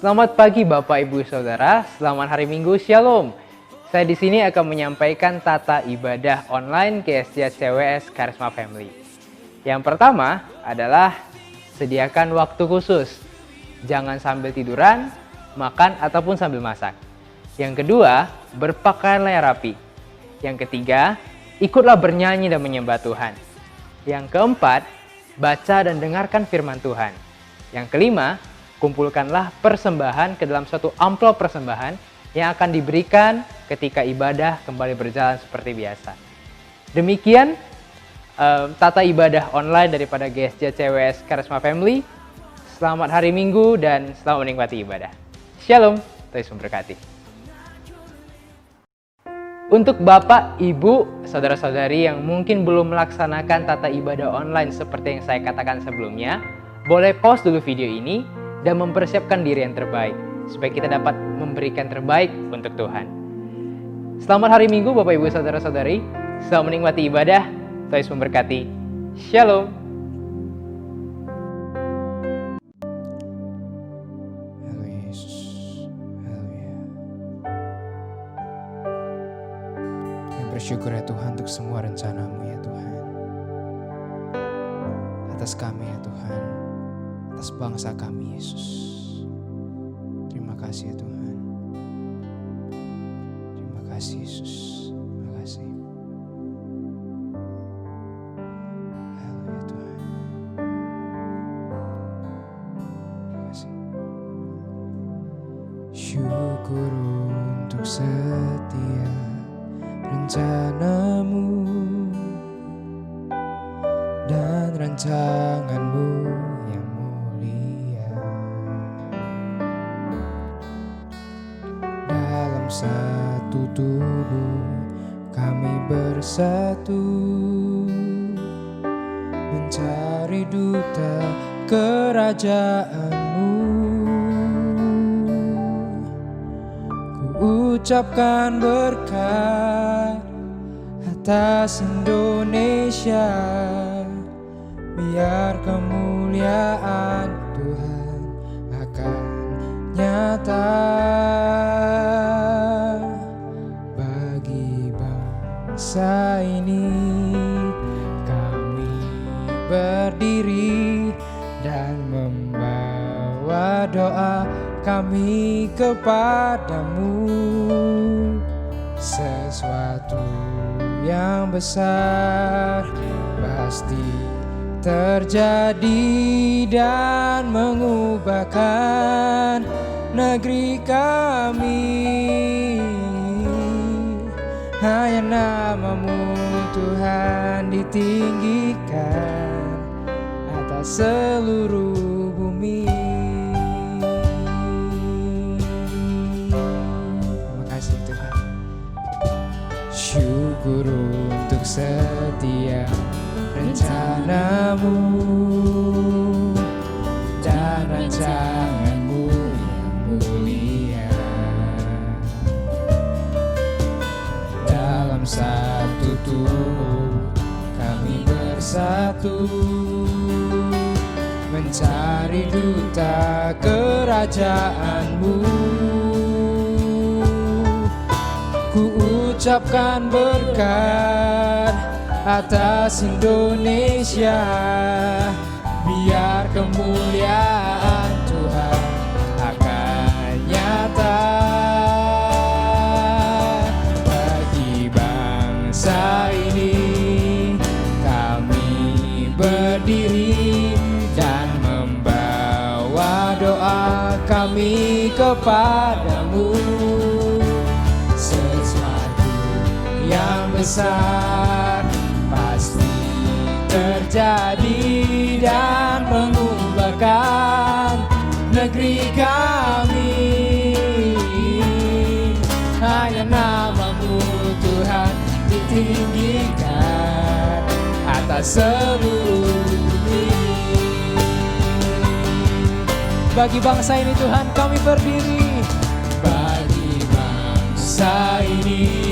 Selamat pagi Bapak Ibu Saudara, selamat hari Minggu, Shalom. Saya di sini akan menyampaikan tata ibadah online GSJ CWS Charisma Family. Yang pertama adalah sediakan waktu khusus. Jangan sambil tiduran, makan ataupun sambil masak. Yang kedua, berpakaianlah yang rapi. Yang ketiga, ikutlah bernyanyi dan menyembah Tuhan. Yang keempat, baca dan dengarkan firman Tuhan. Yang kelima, kumpulkanlah persembahan ke dalam suatu amplop persembahan yang akan diberikan ketika ibadah kembali berjalan seperti biasa. Demikian tata ibadah online daripada GSJ CWS Charisma Family. Selamat hari Minggu dan selamat menikmati ibadah. Shalom, Tuhan memberkati. Untuk Bapak, Ibu, Saudara-saudari yang mungkin belum melaksanakan tata ibadah online seperti yang saya katakan sebelumnya, boleh pause dulu video ini dan mempersiapkan diri yang terbaik, supaya kita dapat memberikan terbaik untuk Tuhan. Selamat hari Minggu Bapak Ibu Saudara-saudari, selamat menikmati ibadah, Tuhan Yesus memberkati. Shalom. Halo Yesus, haleluya. Yang bersyukur ya Tuhan untuk semua rencana-Mu ya Tuhan, atas kami ya Tuhan, atas bangsa kami Yesus. Terima kasih ya Tuhan. Terima kasih Yesus. Terima kasih. Haleluya Tuhan. Terima kasih. Syukur untuk setia rencana-Mu dan rancangan-Mu yang mulia. Dalam satu tubuh kami bersatu, mencari duta kerajaan-Mu. Ku ucapkan berkat atas Indonesia, biar kemuliaan Tuhan akan nyata bagi bangsa ini. Kami berdiri dan membawa doa kami kepadamu. Sesuatu yang besar pasti terjadi dan mengubahkan negeri kami. Hanya nama-Mu Tuhan ditinggikan atas seluruh bumi. Terima kasih Tuhan. Syukur untuk setiap rencana-Mu dan rancangan-Mu yang mulia. Dalam satu tubuh kami bersatu, mencari duta kerajaan-Mu. Ku ucapkan berkat atas Indonesia, biar kemuliaan Tuhan akan nyata bagi bangsa ini. Kami berdiri dan membawa doa kami kepadamu. Sesuatu yang besar pasti terjadi dan mengubahkan negeri kami. Hanya nama-Mu Tuhan ditinggikan atas seluruh bumi. Bagi bangsa ini Tuhan kami berdiri. Bagi bangsa ini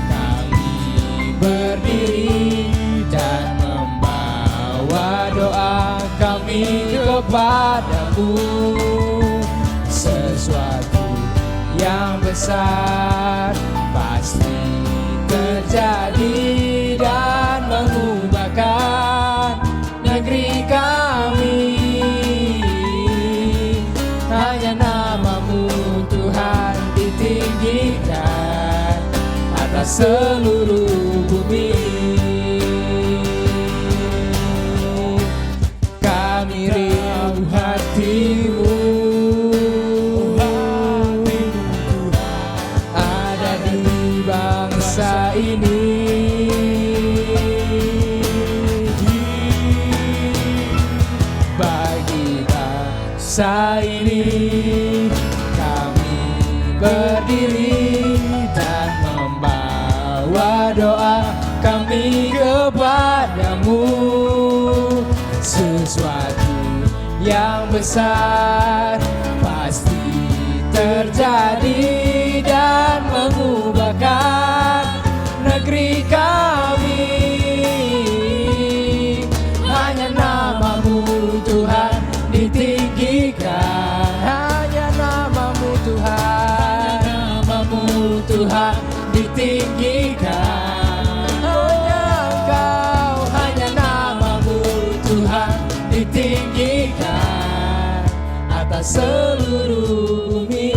kami berdiri dan membawa doa kami kepadamu. besar pasti terjadi dan mengubahkan negeri kami. Hanya namamu Tuhan ditinggikan atas seluruh bumi. Kami rindu hatimu, ada di bangsa ini. Bagi bangsa ini kami berdiri dan membawa doa kami kepadamu. Sesuatu yang besar pasti terjadi dan mengubahkan negeri kami. Hanya namamu Tuhan ditinggikan, hanya namamu Tuhan, namamu Tuhan ditinggikan. Hanya namamu Tuhan ditinggikan atas seluruh bumi.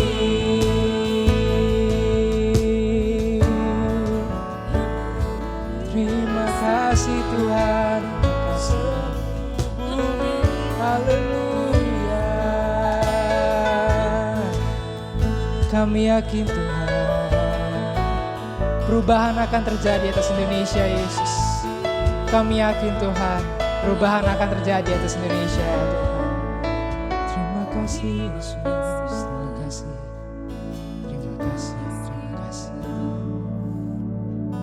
Terima kasih Tuhan. Haleluya. Kami yakin Tuhan, perubahan akan terjadi atas Indonesia Yesus. Kami yakin Tuhan, perubahan akan terjadi atas Indonesia ya Tuhan. Terima kasih Yesus, terima kasih, terima kasih, terima kasih,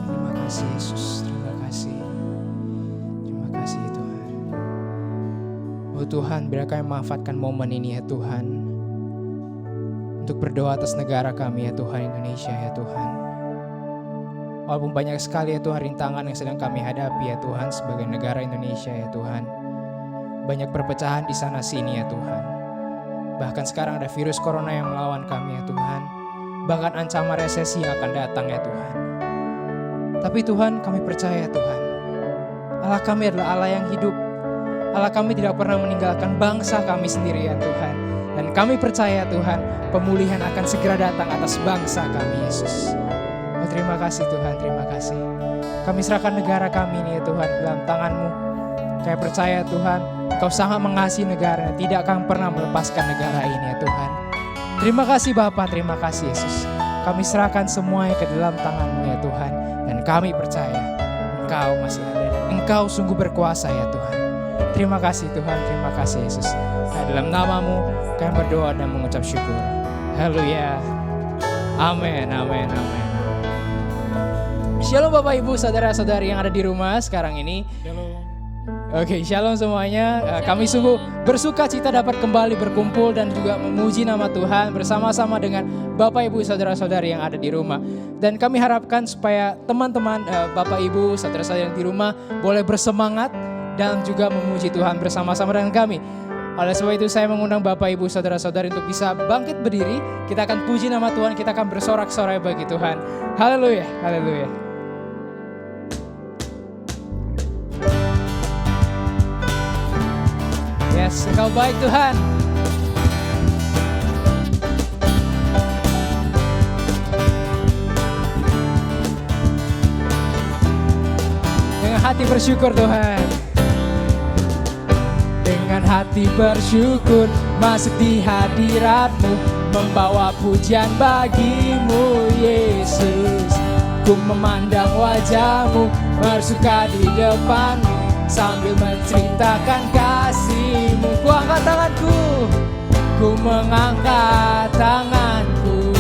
terima kasih Yesus, terima kasih, terima kasih Tuhan. Oh Tuhan, biar kami memanfaatkan momen ini ya Tuhan, untuk berdoa atas negara kami ya Tuhan, Indonesia ya Tuhan. Walaupun banyak sekali ya Tuhan rintangan yang sedang kami hadapi ya Tuhan sebagai negara Indonesia ya Tuhan. Banyak perpecahan di sana sini ya Tuhan. Bahkan sekarang ada virus corona yang melawan kami ya Tuhan. Bahkan ancaman resesi yang akan datang ya Tuhan. Tapi Tuhan, kami percaya Tuhan, Allah kami adalah Allah yang hidup. Allah kami tidak pernah meninggalkan bangsa kami sendiri ya Tuhan. Dan kami percaya Tuhan, pemulihan akan segera datang atas bangsa kami Yesus. Oh, terima kasih Tuhan, terima kasih. Kami serahkan negara kami ini ya Tuhan dalam tangan-Mu. Kami percaya Tuhan, Kau sangat mengasihi negara, tidak akan pernah melepaskan negara ini ya Tuhan. Terima kasih Bapa, terima kasih Yesus. Kami serahkan semuanya ke dalam tangan-Mu ya Tuhan. Dan kami percaya Engkau masih ada dan Engkau sungguh berkuasa ya Tuhan. Terima kasih Tuhan, terima kasih Yesus. Nah, dalam nama-Mu kami berdoa dan mengucap syukur. Haleluya. Amin, amin, amin. Shalom Bapak Ibu, saudara-saudari yang ada di rumah sekarang ini. Shalom. Oke, shalom semuanya. Kami sungguh bersuka cita dapat kembali berkumpul dan juga memuji nama Tuhan bersama-sama dengan Bapak Ibu, saudara-saudari yang ada di rumah. Dan kami harapkan supaya teman-teman, Bapak Ibu, saudara-saudari yang di rumah boleh bersemangat dan juga memuji Tuhan bersama-sama dengan kami. Oleh sebab itu saya mengundang Bapak Ibu saudara-saudari untuk bisa bangkit berdiri. Kita akan puji nama Tuhan, kita akan bersorak-sorai bagi Tuhan. Haleluya, haleluya. Yes, Engkau baik Tuhan. Dengan hati bersyukur Tuhan. Dengan hati bersyukur masuk di hadirat-Mu, membawa pujian bagi-Mu Yesus. Ku memandang wajah-Mu, bersuka di depan-Mu, sambil menceritakan kasih-Mu. Ku angkat tanganku, ku mengangkat tanganku,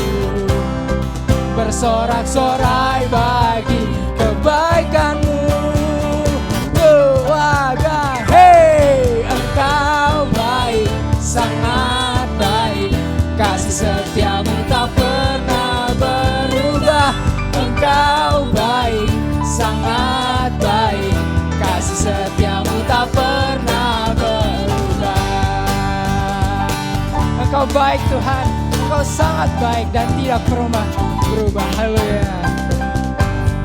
bersorak-sorai bagi kebaikan-Mu. Hei, Engkau baik, sangat baik, kasih setia-Mu tak pernah berubah. Engkau baik, sangat baik, kasih setia-Mu tak pernah berubah. Engkau baik Tuhan, Engkau Engkau sangat baik dan tidak pernah berubah. Haleluya.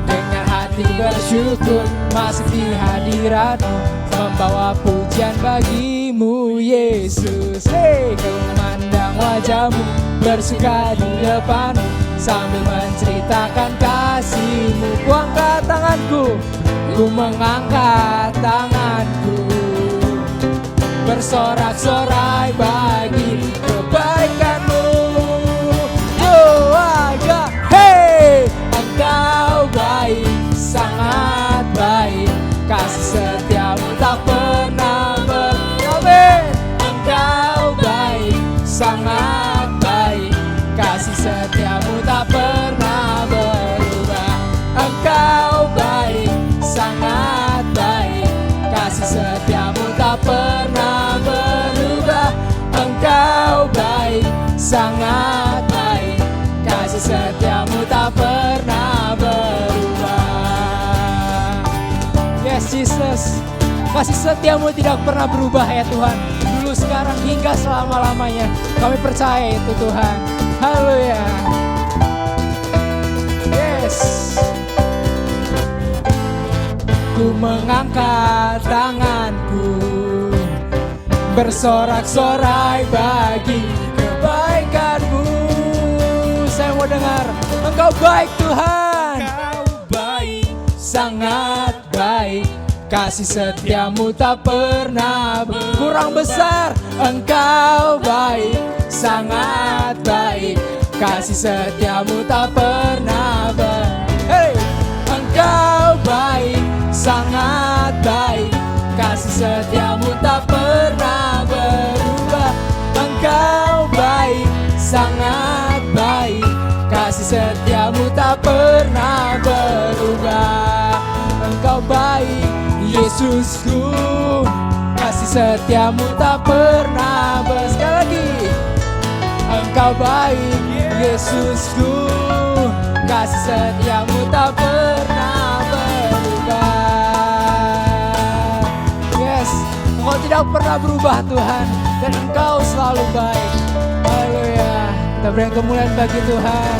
Dengan hati bersyukur masuk di hadirat-Mu, membawa pujian bagimu Yesus. Hey, ku memandang wajah-Mu, bersuka di depan, sambil menceritakan kasih-Mu. Ku angkat tanganku, ku mengangkat tanganku, bersorak-sorai bagi kebaikan-Mu. Oh aga, hey, Engkau baik, sangat baik, kasih setia-Mu tak pernah berakhir. Engkau baik, sangat baik, kasih setia-Mu tak pernah berubah. Engkau baik, sangat baik, kasih setia-Mu tak pernah berubah. Engkau baik, sangat baik, kasih setia-Mu tak pernah berubah. Yes Jesus, kasih setia-Mu tidak pernah berubah ya Tuhan. Dulu, sekarang, hingga selama-lamanya. Kami percaya itu Tuhan. Haleluya. Yes. Ku mengangkat tanganku, bersorak-sorai bagi kebaikan-Mu. Saya mau dengar, Engkau baik Tuhan. Engkau baik, sangat baik, kasih setia-Mu tak pernah kurang besar. Engkau baik, sangat baik, kasih setia-Mu tak pernah hey! Engkau baik, sangat baik, kasih setia-Mu tak pernah berubah. Engkau baik, sangat baik, kasih setia-Mu tak pernah berubah. Engkau baik Yesusku, kasih setia-Mu tak pernah berubah. Sekali lagi, Engkau baik Yesusku, kasih setia-Mu tak pernah berubah. Yes, Engkau tidak pernah berubah Tuhan, dan Engkau selalu baik. Haleluya. Kita beri kemuliaan bagi Tuhan.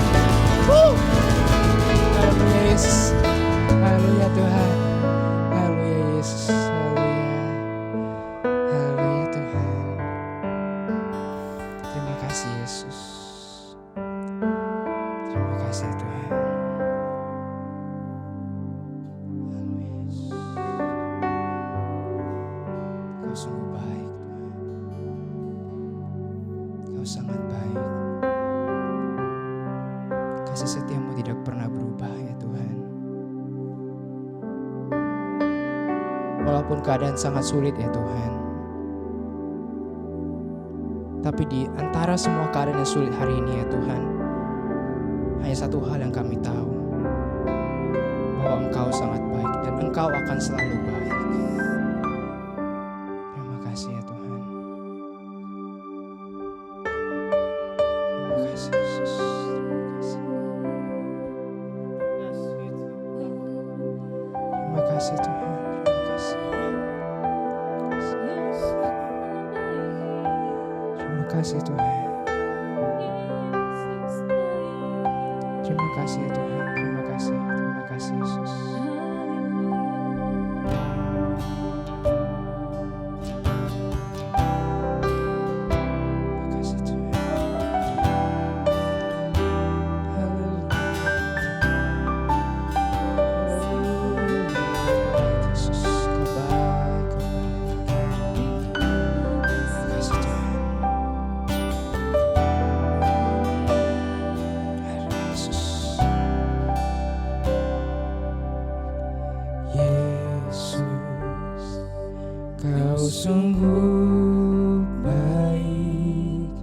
Haleluya Yesus. Haleluya Tuhan. Haleluya Yesus. Haleluya. Haleluya Tuhan. Terima kasih Yesus. Terima kasih Tuhan. Haleluya Yesus. Kau sungguh baik Tuhan. Kau sangat baik. Kasih setia-Mu tidak pernah berubah ya Tuhan. Walaupun keadaan sangat sulit ya Tuhan, tapi di antara semua keadaan yang sulit hari ini ya Tuhan, hanya satu hal yang kami tahu, bahwa Engkau sangat baik dan Engkau akan selalu baik. Terima kasih ya Tuhan. Terima kasih Yesus. Terima kasih Tuhan. Terima kasih Tuhan. Terima kasih ya Tuhan. Terima kasih. Terima kasih Yesus. Terima kasih Tuhan. Haleluya. Yesus, Kau baik, Kau baik. Terima kasih Tuhan. Yesus. Yesus, Kau sungguh baik.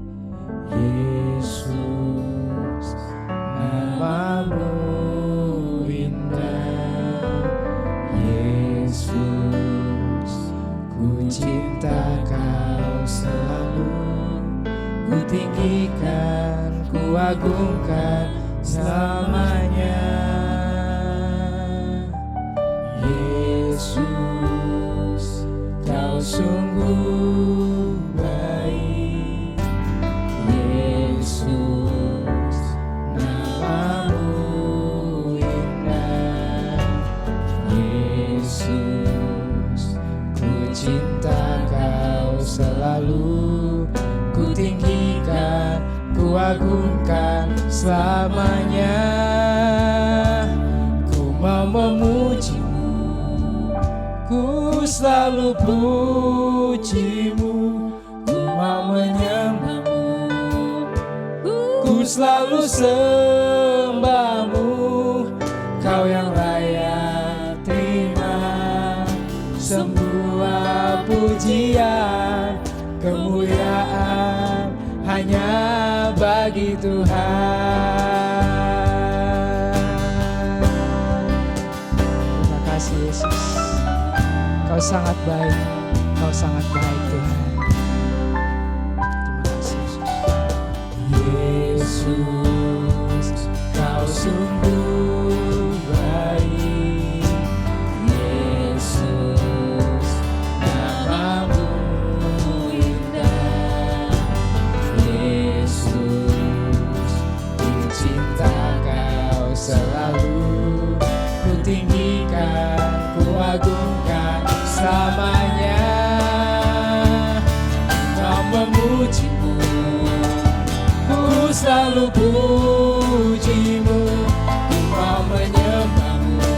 Yesus, nama-Mu indah. Yesus, ku cinta Kau selalu. Ku tinggikan, ku agungkan selamanya. Yesus, Kau sungguh baik. Yesus, tinggikan, ku agungkan selamanya. Ku mau memujimu, ku selalu pujimu, ku mau menyembahmu, ku selalu sembahmu. Kau yang layak terima semua pujian, kemuliaan hanya bagi Tuhan. Terima kasih Yesus, Kau sangat baik, Kau sangat baik Tuhan. Terima kasih Yesus. Yesus, Kau sungguh baik. Yesus, namamu indah. Yesus, ku cinta Kau selalu, ku tinggikan, ku agungkan selamanya. Kau memujimu, ku selalu pujimu, ku mau menyembahmu,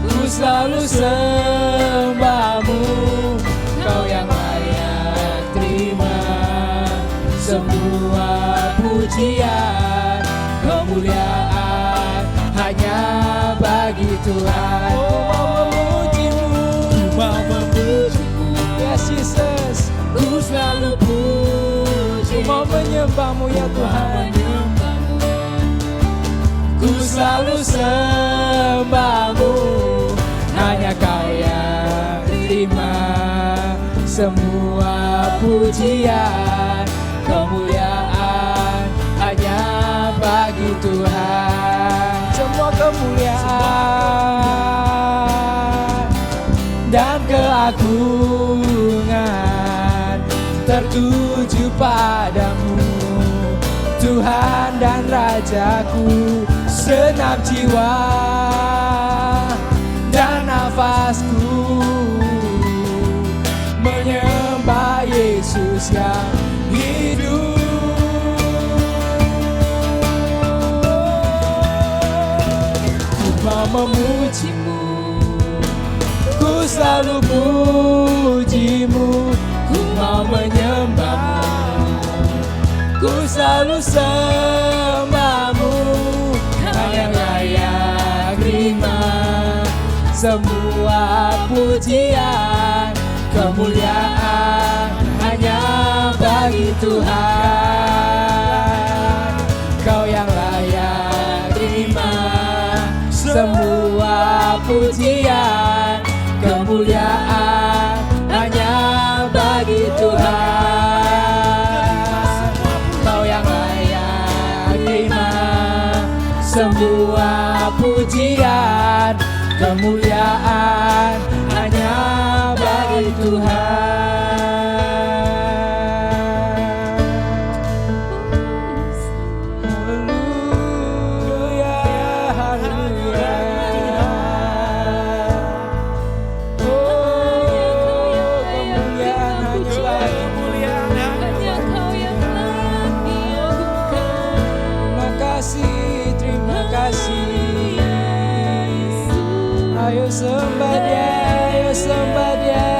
ku selalu sembahmu. Kau yang layak terima semua pujian, kemuliaan hanya bagi Tuhan. Ku mau memujimu, yes Jesus, ku selalu puji, ku mau menyembahmu ya Tuhan. Ku selalu sembahmu, hanya Kau yang terima semua pujian, kemuliaan hanya bagi Tuhan. Semua kemuliaan dan keagungan tertuju padamu, Tuhan dan Rajaku. Senam jiwa dan nafasku menyembah Yesus yang hidup. Ku mau memujimu, ku selalu pujimu, ku mau menyembahmu, ku selalu sembahmu. Hanya layak terima semua pujian, kemuliaan hanya bagi Tuhan. Kau yang layak terima semua pujian, kemuliaan hanya bagi Tuhan. Kau yang layak terima semua pujian, kemuliaan hanya bagi Tuhan. Haleluya, haleluya. Oh, kemuliaan hanya bagi terima kasih. Ayo sembah Dia, ayo sembah Dia.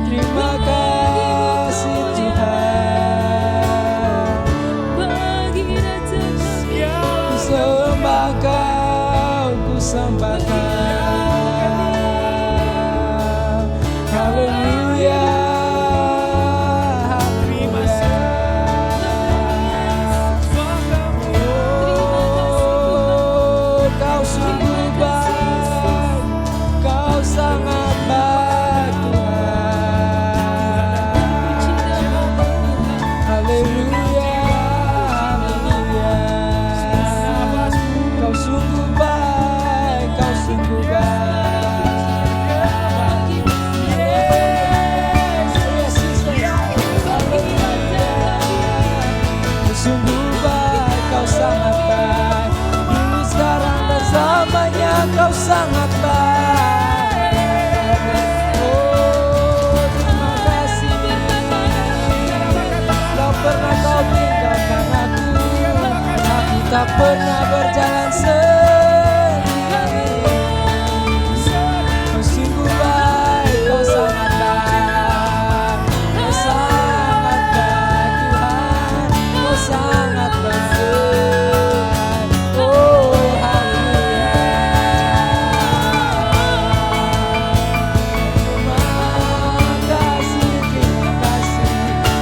Terima kasih Tuhan. Ku sembah Kau, ku sembah Kau. Haleluya. Yeah. tak pernah berjalan sendiri. Kau sungguh baik, kau sangat baik, kau sangat baik Tuhan, kau sangat baik. Oh haleluya. Terima kasih,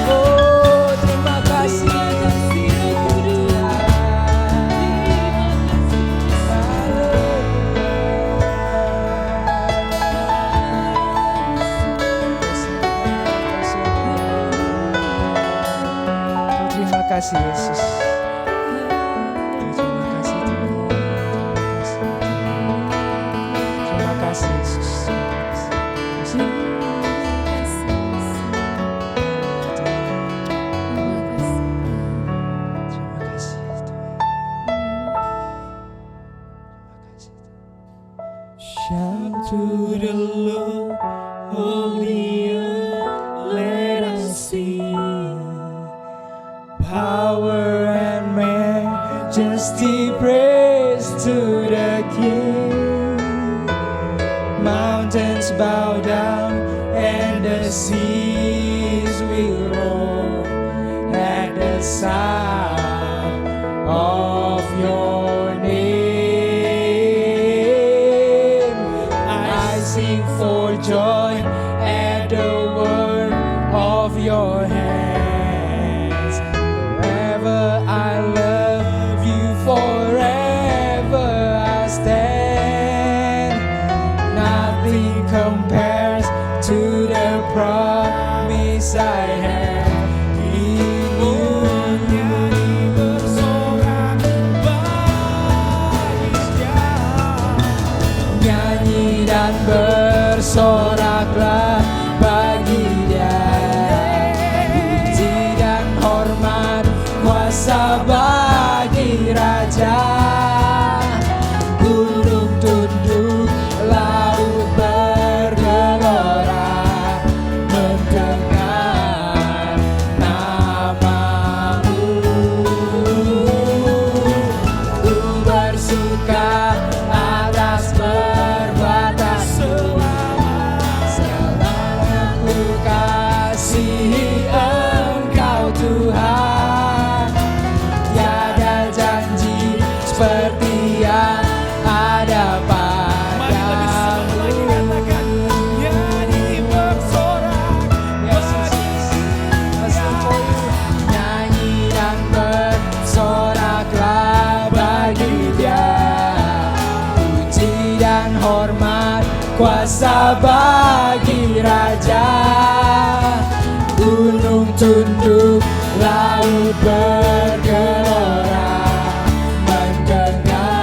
oh terima kasih Terima kasih Yesus. Terima kasih Tuhan. Terima kasih Yesus. Terima kasih Tuhan. Shout to the Lord, holy earth, let us sing. Power and majesty, praise to the King. Mountains bow down and the seas will roar at the sound of your name. I sing for joy at the word of your hands. Forever I love you, forever I stand. Nothing compares to the promise I have in you. Nyanyi dan bersoraklah bagi Dia. Puji dan hormat, kuasa bagi Raja. Gunung tunduk, laut bergelora mendengar namamu. Ku bersuka atas perbuatanmu, selama ku kasihi Engkau Tuhan. Tiada janji seperti yang ada padamu. Nyanyi dan bersoraklah bagi Dia. Puji dan hormat, kuasa bagi Raja. Gunung tunduk, laut bergelora mendengar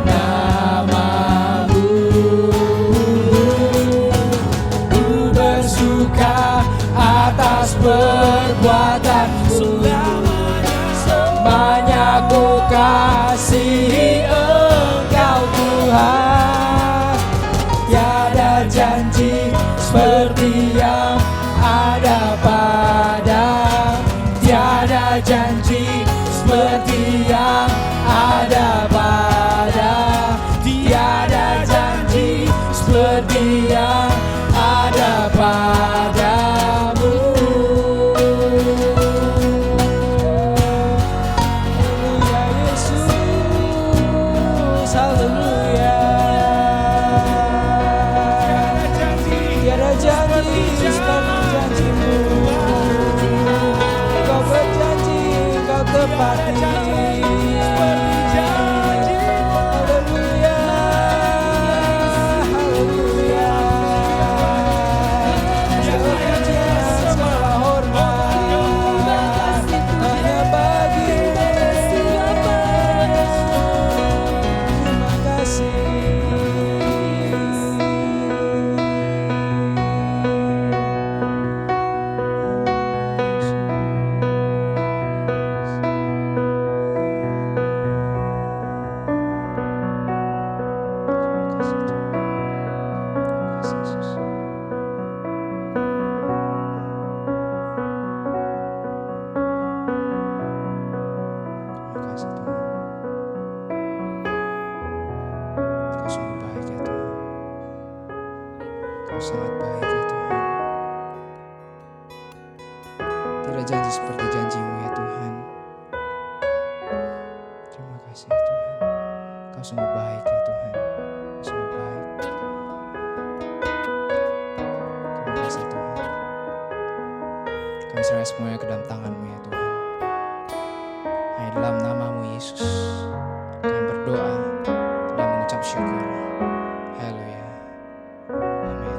namamu. Ku bersuka atas perbuatanmu, selamanya ku kasihi Engkau Tuhan. Tiada janji seperti yang ada pada, tiada janji seperti yang ada pada, tiada janji seperti yang ada padamu. Haleluya Yesus, haleluya. Tiada janji Kami serahkan semuanya ke dalam tangan-Mu ya Tuhan. Hanya dalam nama-Mu Yesus kami berdoa dan mengucap syukur. Haleluya. Amin.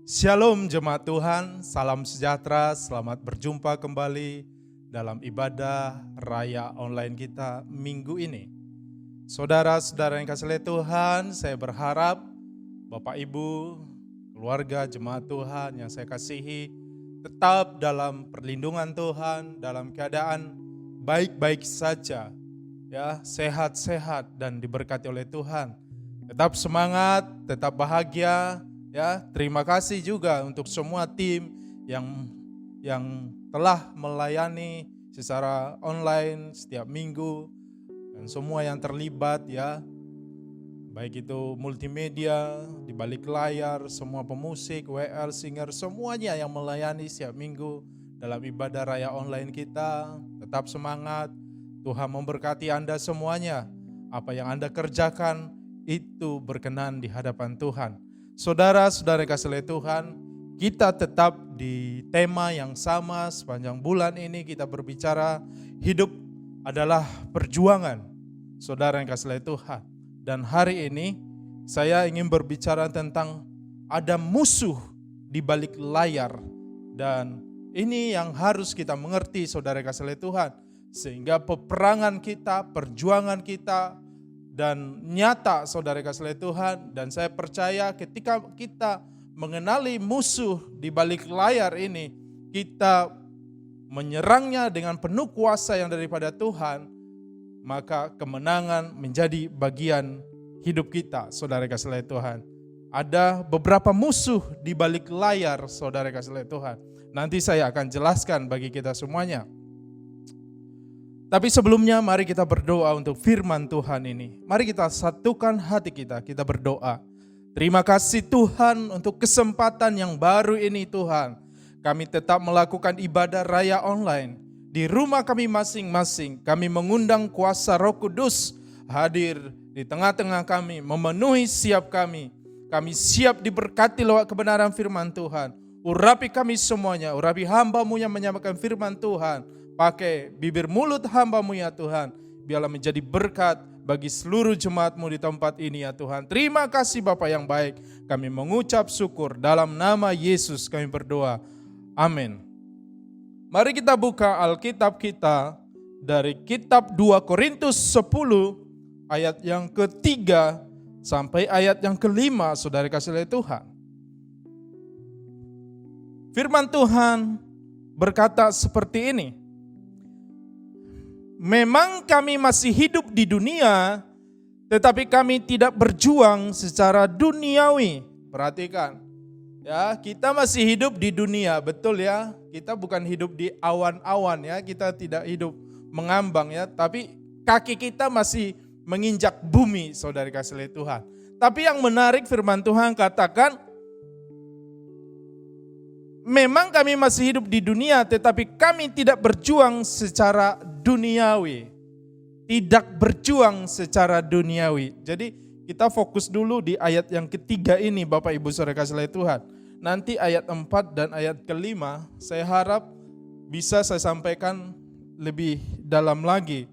Shalom jemaat Tuhan, salam sejahtera, selamat berjumpa kembali dalam ibadah raya online kita minggu ini. Saudara-saudara yang kasih oleh Tuhan, saya berharap Bapak Ibu, keluarga jemaat Tuhan yang saya kasihi, tetap dalam perlindungan Tuhan, dalam keadaan baik-baik saja, ya, sehat-sehat dan diberkati oleh Tuhan. Tetap semangat, tetap bahagia. Ya, terima kasih juga untuk semua tim yang telah melayani secara online setiap minggu dan semua yang terlibat ya. Baik itu multimedia, di balik layar, semua pemusik, WL, singer, semuanya yang melayani setiap minggu dalam ibadah raya online kita. Tetap semangat, Tuhan memberkati Anda semuanya. Apa yang Anda kerjakan itu berkenan di hadapan Tuhan. Saudara-saudara yang kasih oleh Tuhan, kita tetap di tema yang sama sepanjang bulan ini. Kita berbicara hidup adalah perjuangan. Saudara yang kasih oleh Tuhan. Dan hari ini saya ingin berbicara tentang ada musuh di balik layar. Dan ini yang harus kita mengerti saudara yang kasih oleh Tuhan. Sehingga peperangan kita, perjuangan kita, dan nyata saudara kasih oleh Tuhan. Dan saya percaya ketika kita mengenali musuh di balik layar ini, kita menyerangnya dengan penuh kuasa yang daripada Tuhan, maka kemenangan menjadi bagian hidup kita saudara kasih oleh Tuhan. Ada beberapa musuh di balik layar saudara kasih oleh Tuhan. Nanti saya akan jelaskan bagi kita semuanya. Tapi sebelumnya mari kita berdoa untuk firman Tuhan ini. Mari kita satukan hati kita berdoa. Terima kasih Tuhan untuk kesempatan yang baru ini Tuhan. Kami tetap melakukan ibadah raya online. Di rumah kami masing-masing, kami mengundang kuasa Roh Kudus hadir di tengah-tengah kami, memenuhi siap kami. Kami siap diberkati lewat kebenaran firman Tuhan. Urapi kami semuanya, urapi hamba-Mu yang menyampaikan firman Tuhan. Pakai bibir mulut hamba-Mu ya Tuhan. Biarlah menjadi berkat bagi seluruh jemaat-Mu di tempat ini ya Tuhan. Terima kasih Bapa yang baik. Kami mengucap syukur dalam nama Yesus kami berdoa. Amin. Mari kita buka Alkitab kita dari kitab 2 Korintus 10 ayat yang ketiga sampai ayat yang kelima saudara kasih oleh Tuhan. Firman Tuhan berkata seperti ini. Memang kami masih hidup di dunia, tetapi kami tidak berjuang secara duniawi. Perhatikan, ya kita masih hidup di dunia, betul ya. Kita bukan hidup di awan-awan ya, kita tidak hidup mengambang ya. Tapi kaki kita masih menginjak bumi, saudara kasih oleh Tuhan. Tapi yang menarik firman Tuhan katakan, memang kami masih hidup di dunia, tetapi kami tidak berjuang secara duniawi. Tidak berjuang secara duniawi. Jadi kita fokus dulu di ayat yang ketiga ini Bapak Ibu Saudara kasih oleh Tuhan. Nanti ayat 4 dan ayat kelima saya harap bisa saya sampaikan lebih dalam lagi.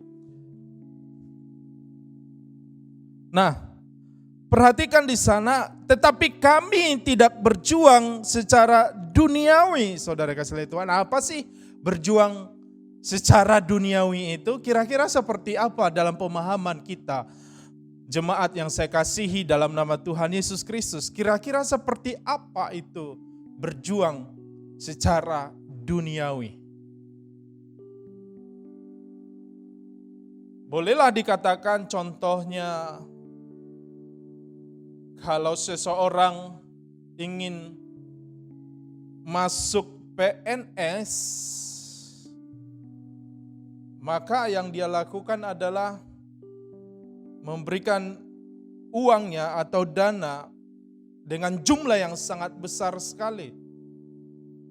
Nah, perhatikan di sana, tetapi kami tidak berjuang secara duniawi, saudara kasih oleh Tuhan. Apa sih berjuang secara duniawi itu? Kira-kira seperti apa dalam pemahaman kita? Jemaat yang saya kasihi dalam nama Tuhan Yesus Kristus, kira-kira seperti apa itu berjuang secara duniawi? Bolehlah dikatakan contohnya, kalau seseorang ingin masuk PNS, maka yang dia lakukan adalah memberikan uangnya atau dana dengan jumlah yang sangat besar sekali.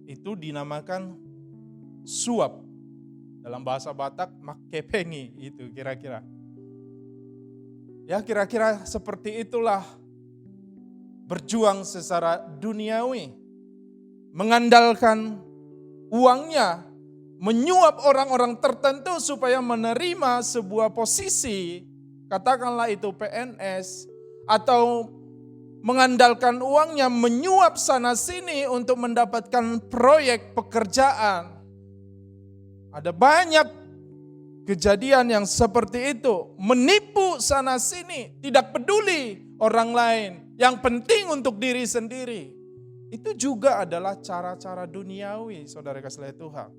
Itu dinamakan suap. Dalam bahasa Batak, makepengi itu kira-kira. Ya kira-kira seperti itulah berjuang secara duniawi. Mengandalkan uangnya, menyuap orang-orang tertentu supaya menerima sebuah posisi, katakanlah itu PNS, atau mengandalkan uangnya menyuap sana sini untuk mendapatkan proyek pekerjaan. Ada banyak kejadian yang seperti itu, menipu sana sini, tidak peduli orang lain, yang penting untuk diri sendiri. Itu juga adalah cara-cara duniawi, saudara kasih Tuhan.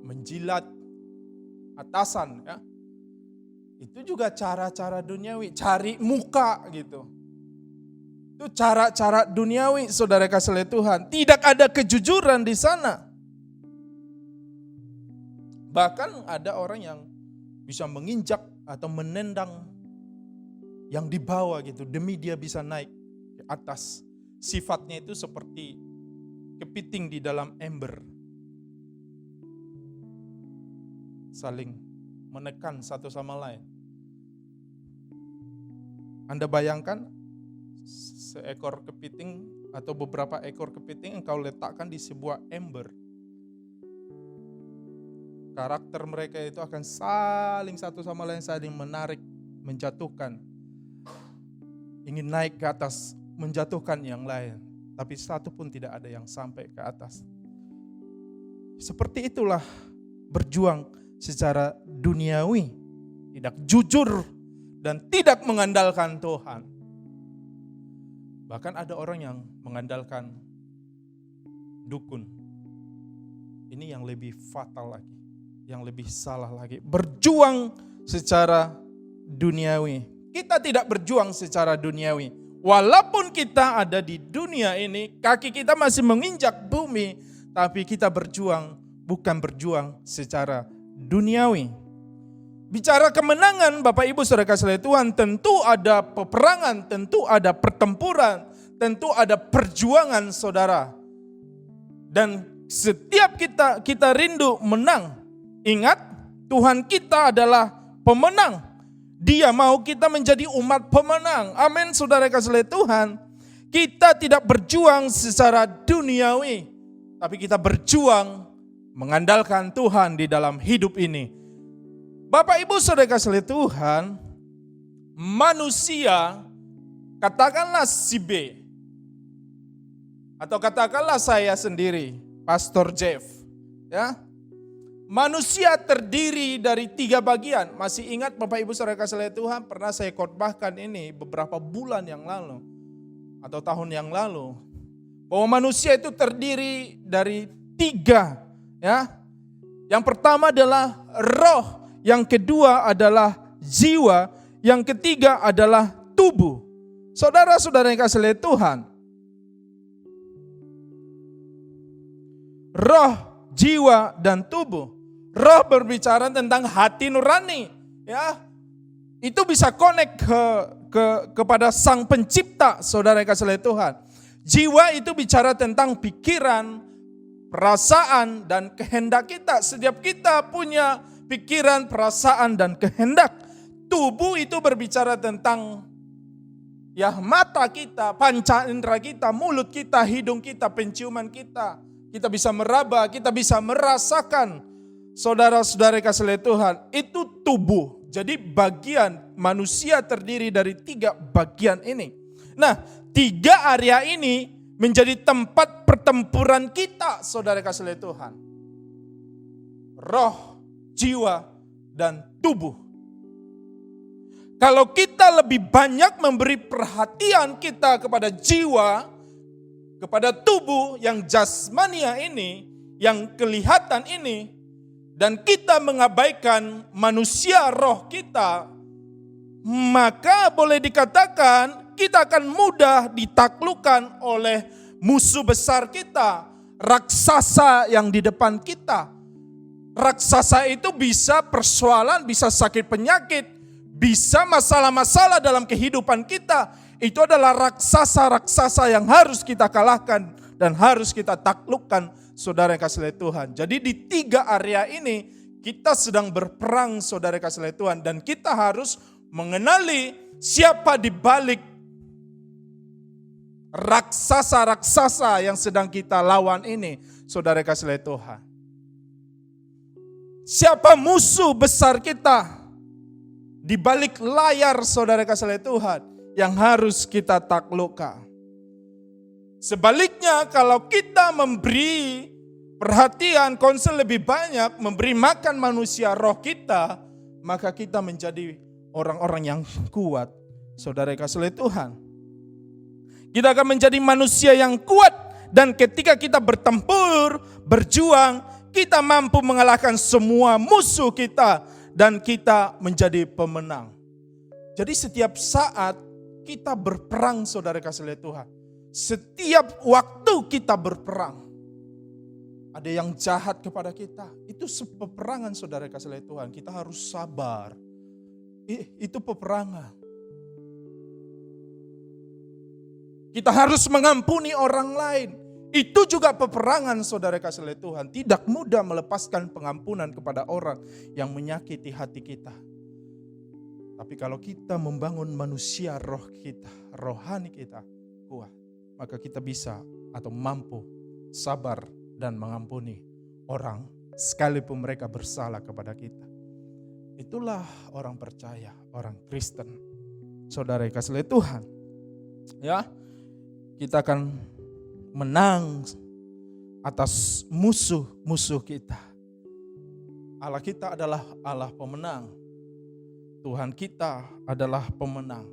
Menjilat atasan, ya. Itu juga cara-cara duniawi, cari muka gitu. Itu cara-cara duniawi, saudara kasih Tuhan. Tidak ada kejujuran di sana. Bahkan ada orang yang bisa menginjak atau menendang yang di bawah gitu, demi dia bisa naik ke atas. Sifatnya itu seperti kepiting di dalam ember. Saling menekan satu sama lain. Anda bayangkan seekor kepiting atau beberapa ekor kepiting engkau letakkan di sebuah ember. Karakter mereka itu akan saling satu sama lain saling menarik, menjatuhkan. Ingin naik ke atas, menjatuhkan yang lain. Tapi satu pun tidak ada yang sampai ke atas. Seperti itulah berjuang secara duniawi. Tidak jujur dan tidak mengandalkan Tuhan. Bahkan ada orang yang mengandalkan dukun. Ini yang lebih fatal lagi. Yang lebih salah lagi. Berjuang secara duniawi. Kita tidak berjuang secara duniawi. Walaupun kita ada di dunia ini, kaki kita masih menginjak bumi, tapi kita berjuang, bukan berjuang secara duniawi. Bicara kemenangan, Bapak Ibu Saudara kasih Tuhan, tentu ada peperangan, tentu ada pertempuran, tentu ada perjuangan saudara. Dan setiap kita rindu menang. Ingat, Tuhan kita adalah pemenang. Dia mau kita menjadi umat pemenang. Amin, saudara kasih Tuhan. Kita tidak berjuang secara duniawi, tapi kita berjuang mengandalkan Tuhan di dalam hidup ini. Bapak Ibu saudara kasih Tuhan, manusia, katakanlah si B, atau katakanlah saya sendiri, Pastor Jeff, ya. Manusia terdiri dari 3 bagian. Masih ingat Bapak Ibu saudara kasih Tuhan, pernah saya khotbahkan ini beberapa bulan yang lalu atau tahun yang lalu, bahwa manusia itu terdiri dari 3, ya. Yang pertama adalah roh, yang kedua adalah jiwa, yang ketiga adalah tubuh. Saudara-saudara yang kasih Tuhan, roh, jiwa, dan tubuh. Roh berbicara tentang hati nurani, ya. Itu bisa connect kepada Sang Pencipta, saudara yang kasih Tuhan. Jiwa itu bicara tentang pikiran, perasaan, dan kehendak kita. Setiap kita punya pikiran, perasaan, dan kehendak. Tubuh itu berbicara tentang ya mata kita, panca indera kita, mulut kita, hidung kita, penciuman kita. Kita bisa meraba, kita bisa merasakan. Saudara-saudara kasih Tuhan, itu tubuh. Jadi bagian manusia terdiri dari 3 bagian ini. Nah, 3 area ini menjadi tempat pertempuran kita, saudara kasih Tuhan. Roh, jiwa, dan tubuh. Kalau kita lebih banyak memberi perhatian kita kepada jiwa, kepada tubuh yang jasmania ini, yang kelihatan ini, dan kita mengabaikan manusia roh kita, maka boleh dikatakan kita akan mudah ditaklukkan oleh musuh besar kita, raksasa yang di depan kita. Raksasa itu bisa persoalan, bisa sakit penyakit, bisa masalah-masalah dalam kehidupan kita. Itu adalah raksasa-raksasa yang harus kita kalahkan dan harus kita taklukkan saudara yang kasih oleh Tuhan. Jadi di 3 area ini kita sedang berperang, saudara yang kasih oleh Tuhan. Dan kita harus mengenali siapa di balik raksasa-raksasa yang sedang kita lawan ini, saudara yang kasih oleh Tuhan. Siapa musuh besar kita di balik layar, saudara yang kasih oleh Tuhan, yang harus kita taklukkan. Sebaliknya, kalau kita memberi perhatian, konsen lebih banyak, memberi makan manusia roh kita, maka kita menjadi orang-orang yang kuat, saudara yang kasih oleh Tuhan. Kita akan menjadi manusia yang kuat, dan ketika kita bertempur, berjuang, kita mampu mengalahkan semua musuh kita, dan kita menjadi pemenang. Jadi setiap saat kita berperang, saudara kasih oleh Tuhan. Setiap waktu kita berperang. Ada yang jahat kepada kita. Itu peperangan, saudara kasih oleh Tuhan. Kita harus sabar. Itu peperangan. Kita harus mengampuni orang lain. Itu juga peperangan, saudara kasih oleh Tuhan. Tidak mudah melepaskan pengampunan kepada orang yang menyakiti hati kita. Tapi kalau kita membangun manusia roh kita, rohani kita kuat, maka kita bisa atau mampu sabar dan mengampuni orang sekalipun mereka bersalah kepada kita. Itulah orang percaya, orang Kristen. Saudara kasih oleh Tuhan. Ya, kita akan menang atas musuh-musuh kita. Allah kita adalah Allah pemenang. Tuhan kita adalah pemenang.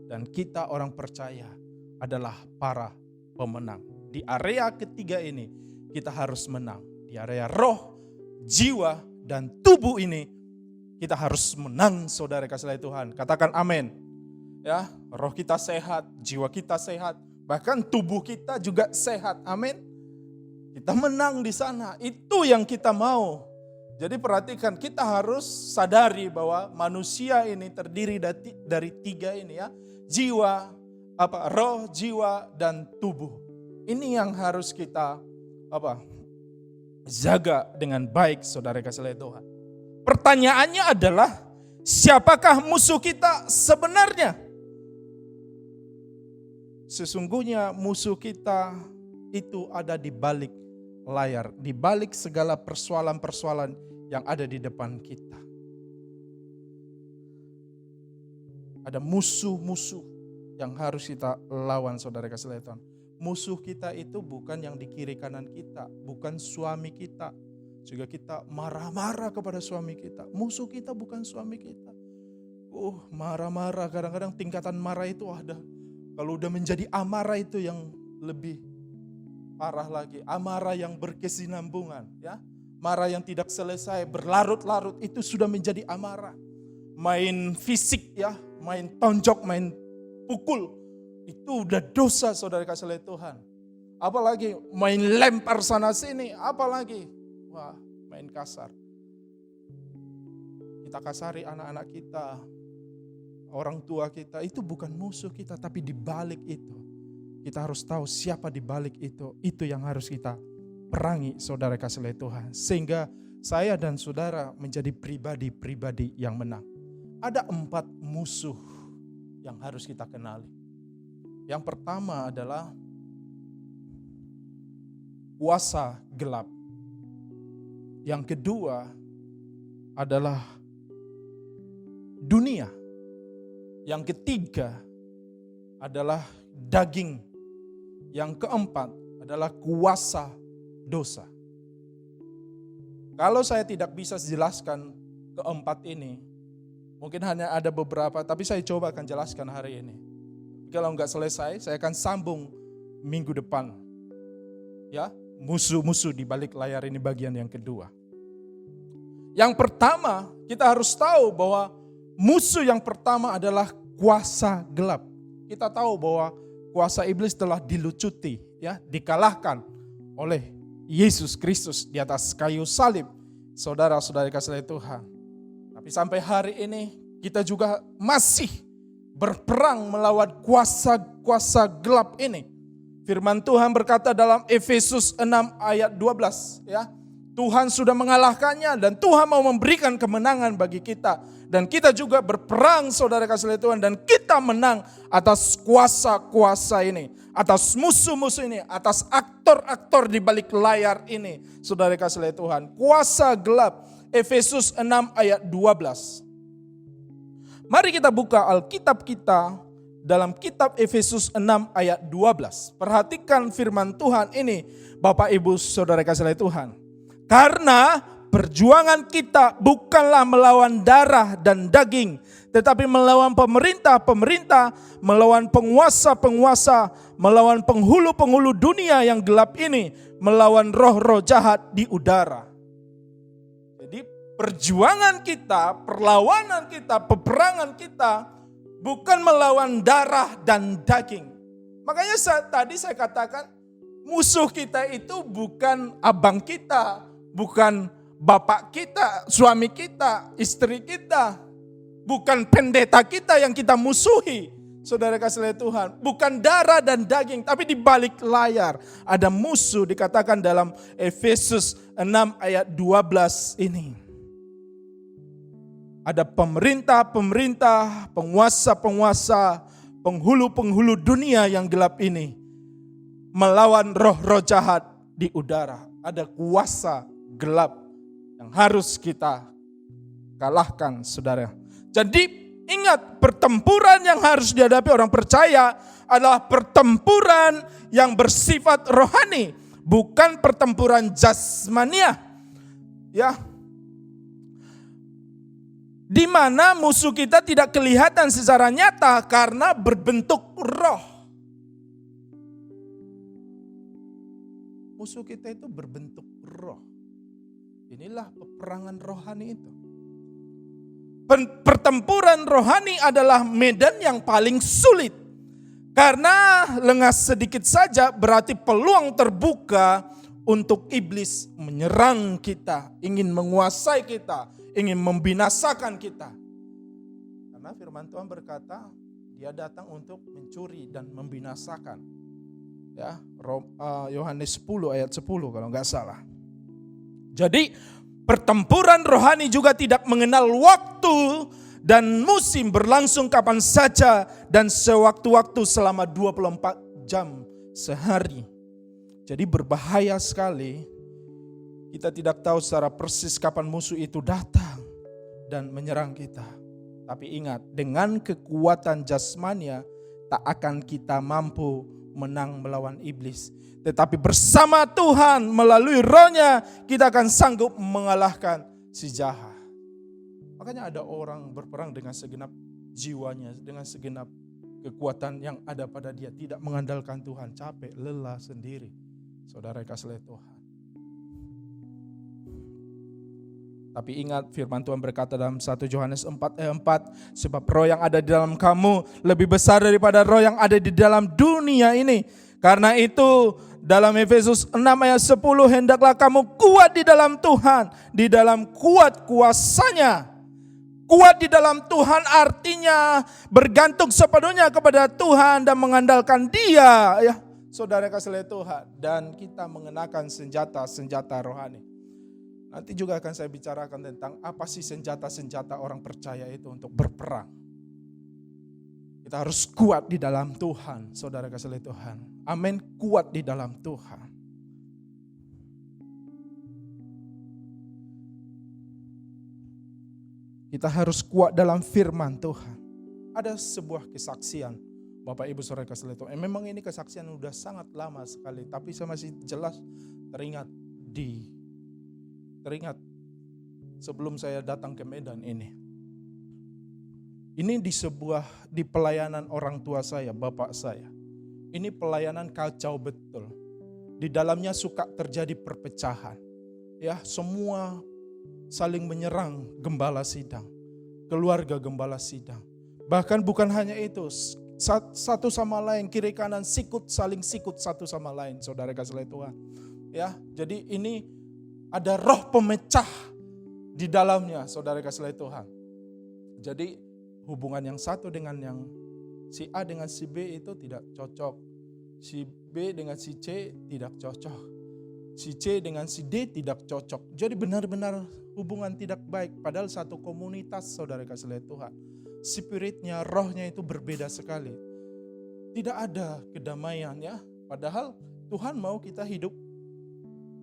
Dan kita orang percaya adalah para pemenang. Di area ketiga ini kita harus menang. Di area roh, jiwa, dan tubuh ini kita harus menang, saudara kasih oleh Tuhan. Katakan amin. Ya, roh kita sehat, jiwa kita sehat, bahkan tubuh kita juga sehat. Amin. Kita menang di sana. Itu yang kita mau. Jadi perhatikan, kita harus sadari bahwa manusia ini terdiri dari 3 ini ya. Jiwa, roh, jiwa, dan tubuh. Ini yang harus kita jaga dengan baik, saudara kasih oleh Tuhan. Pertanyaannya adalah, siapakah musuh kita sebenarnya? Sesungguhnya musuh kita itu ada di balik layar, di balik segala persoalan-persoalan yang ada di depan kita. Ada musuh-musuh yang harus kita lawan, saudara kasih oleh Tuhan. Musuh kita itu bukan yang di kiri kanan kita, bukan suami kita. Juga kita marah-marah kepada suami kita. Musuh kita bukan suami kita. Marah-marah, kadang-kadang tingkatan marah itu ada. Kalau udah menjadi amarah itu yang lebih parah lagi. Amarah yang berkesinambungan, ya. Marah yang tidak selesai, berlarut-larut, itu sudah menjadi amarah. Main fisik ya, main tonjok, main pukul, itu udah dosa, saudara kasih oleh Tuhan. Apalagi main lempar sana sini, apalagi wah, main kasar. Kita kasari anak-anak kita, orang tua kita, itu bukan musuh kita, tapi di balik itu kita harus tahu siapa di balik itu. Itu yang harus kita perangi, saudara kasih oleh Tuhan. Sehingga saya dan saudara menjadi pribadi-pribadi yang menang. Ada 4 musuh yang harus kita kenali. Yang pertama adalah kuasa gelap. Yang kedua adalah dunia. Yang ketiga adalah daging. Yang keempat adalah kuasa dosa. Kalau saya tidak bisa jelaskan keempat ini, mungkin hanya ada beberapa, tapi saya coba akan jelaskan hari ini. Kalau enggak selesai, saya akan sambung minggu depan. Ya, musuh-musuh di balik layar ini bagian yang kedua. Yang pertama, kita harus tahu bahwa musuh yang pertama adalah kuasa gelap. Kita tahu bahwa kuasa iblis telah dilucuti, ya, dikalahkan oleh Yesus Kristus di atas kayu salib. Saudara-saudari kasih oleh Tuhan. Tapi sampai hari ini kita juga masih berperang melawan kuasa-kuasa gelap ini. Firman Tuhan berkata dalam Efesus 6 ayat 12, ya. Tuhan sudah mengalahkannya dan Tuhan mau memberikan kemenangan bagi kita. Dan kita juga berperang, saudara kasih Tuhan, dan kita menang atas kuasa-kuasa ini, atas musuh-musuh ini, atas aktor-aktor di balik layar ini, saudara kasih Tuhan. Kuasa gelap, Efesus 6 ayat 12. Mari kita buka Alkitab kita dalam kitab Efesus 6 ayat 12. Perhatikan firman Tuhan ini, Bapak Ibu Saudara kasih Tuhan. Karena perjuangan kita bukanlah melawan darah dan daging, tetapi melawan pemerintah-pemerintah, melawan penguasa-penguasa, melawan penghulu-penghulu dunia yang gelap ini, melawan roh-roh jahat di udara. Jadi perjuangan kita, perlawanan kita, peperangan kita bukan melawan darah dan daging. Makanya tadi saya katakan musuh kita itu bukan abang kita, bukan bapak kita, suami kita, istri kita, bukan pendeta kita yang kita musuhi. Saudara kasih Tuhan, bukan darah dan daging, tapi di balik layar ada musuh, dikatakan dalam Efesus 6 ayat 12 ini. Ada pemerintah-pemerintah, penguasa-penguasa, penghulu-penghulu dunia yang gelap ini melawan roh-roh jahat di udara. Ada kuasa gelap yang harus kita kalahkan, saudara. Jadi ingat, pertempuran yang harus dihadapi orang percaya adalah pertempuran yang bersifat rohani, bukan pertempuran jasmania. Ya, di mana musuh kita tidak kelihatan secara nyata karena berbentuk roh. Musuh kita itu berbentuk roh. Inilah peperangan rohani itu. Pertempuran rohani adalah medan yang paling sulit. Karena lengah sedikit saja berarti peluang terbuka untuk iblis menyerang kita, ingin menguasai kita, ingin membinasakan kita. Karena firman Tuhan berkata, dia datang untuk mencuri dan membinasakan. Ya, Yohanes 10 ayat 10 kalau enggak salah. Jadi pertempuran rohani juga tidak mengenal waktu dan musim, berlangsung kapan saja dan sewaktu-waktu selama 24 jam sehari. Jadi berbahaya sekali. Kita tidak tahu secara persis kapan musuh itu datang dan menyerang kita. Tapi ingat, dengan kekuatan jasmania tak akan kita mampu menang melawan iblis. Tetapi bersama Tuhan melalui rohnya kita akan sanggup mengalahkan si jahat. Makanya ada orang berperang dengan segenap jiwanya, dengan segenap kekuatan yang ada pada dia. Tidak mengandalkan Tuhan, capek, lelah sendiri. Saudara kasih Tuhan. Tapi ingat firman Tuhan berkata dalam 1 Yohanes 4 ayat 4. Sebab roh yang ada di dalam kamu lebih besar daripada roh yang ada di dalam dunia ini. Karena itu dalam Efesus 6 ayat 10, hendaklah kamu kuat di dalam Tuhan, di dalam kuat kuasanya. Kuat di dalam Tuhan artinya bergantung sepenuhnya kepada Tuhan dan mengandalkan Dia. Ya, saudara kasih Tuhan. Dan kita mengenakan senjata-senjata rohani. Nanti juga akan saya bicarakan tentang apa sih senjata-senjata orang percaya itu untuk berperang. Kita harus kuat di dalam Tuhan, saudara kasih Tuhan. Amin, kuat di dalam Tuhan. Kita harus kuat dalam firman Tuhan. Ada sebuah kesaksian, Bapak Ibu saudara kasih Tuhan. Memang ini kesaksian sudah sangat lama sekali, tapi saya masih jelas teringat sebelum saya datang ke Medan ini. Ini di pelayanan orang tua saya, bapak saya. Ini pelayanan kacau betul. Di dalamnya suka terjadi perpecahan. Ya, semua saling menyerang gembala sidang, keluarga gembala sidang. Bahkan bukan hanya itu, satu sama lain, kiri kanan saling sikut satu sama lain, saudara kasih Tuhan. Ya, jadi ini ada roh pemecah di dalamnya, saudara kasih Tuhan. Jadi hubungan yang satu dengan yang si A dengan si B itu tidak cocok. Si B dengan si C tidak cocok. Si C dengan si D tidak cocok. Jadi benar-benar hubungan tidak baik. Padahal satu komunitas, saudara kasih lihat Tuhan. Spiritnya, rohnya itu berbeda sekali. Tidak ada kedamaian ya. Padahal Tuhan mau kita hidup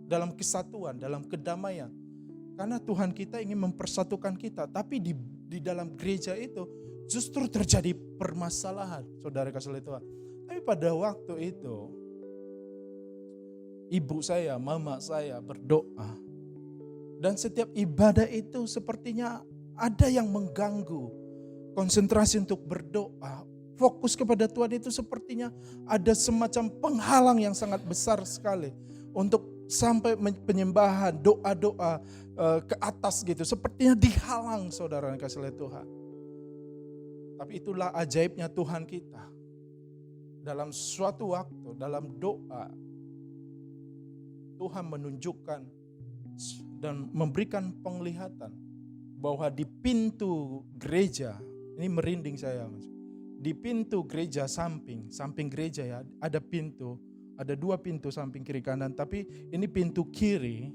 dalam kesatuan, dalam kedamaian. Karena Tuhan kita ingin mempersatukan kita. Tapi di dalam gereja itu justru terjadi permasalahan, saudara kasih lihat Tuhan. Tapi pada waktu itu, ibu saya, mama saya berdoa. Dan setiap ibadah itu sepertinya ada yang mengganggu. Konsentrasi untuk berdoa, fokus kepada Tuhan itu sepertinya ada semacam penghalang yang sangat besar sekali. Untuk sampai penyembahan, doa-doa ke atas gitu. Sepertinya dihalang, saudara yang kasih lihat Tuhan. Tapi itulah ajaibnya Tuhan kita. Dalam suatu waktu, dalam doa, Tuhan menunjukkan dan memberikan penglihatan bahwa di pintu gereja, ini merinding saya, di pintu gereja samping gereja ya, ada pintu, ada 2 pintu samping kiri kanan, tapi ini pintu kiri,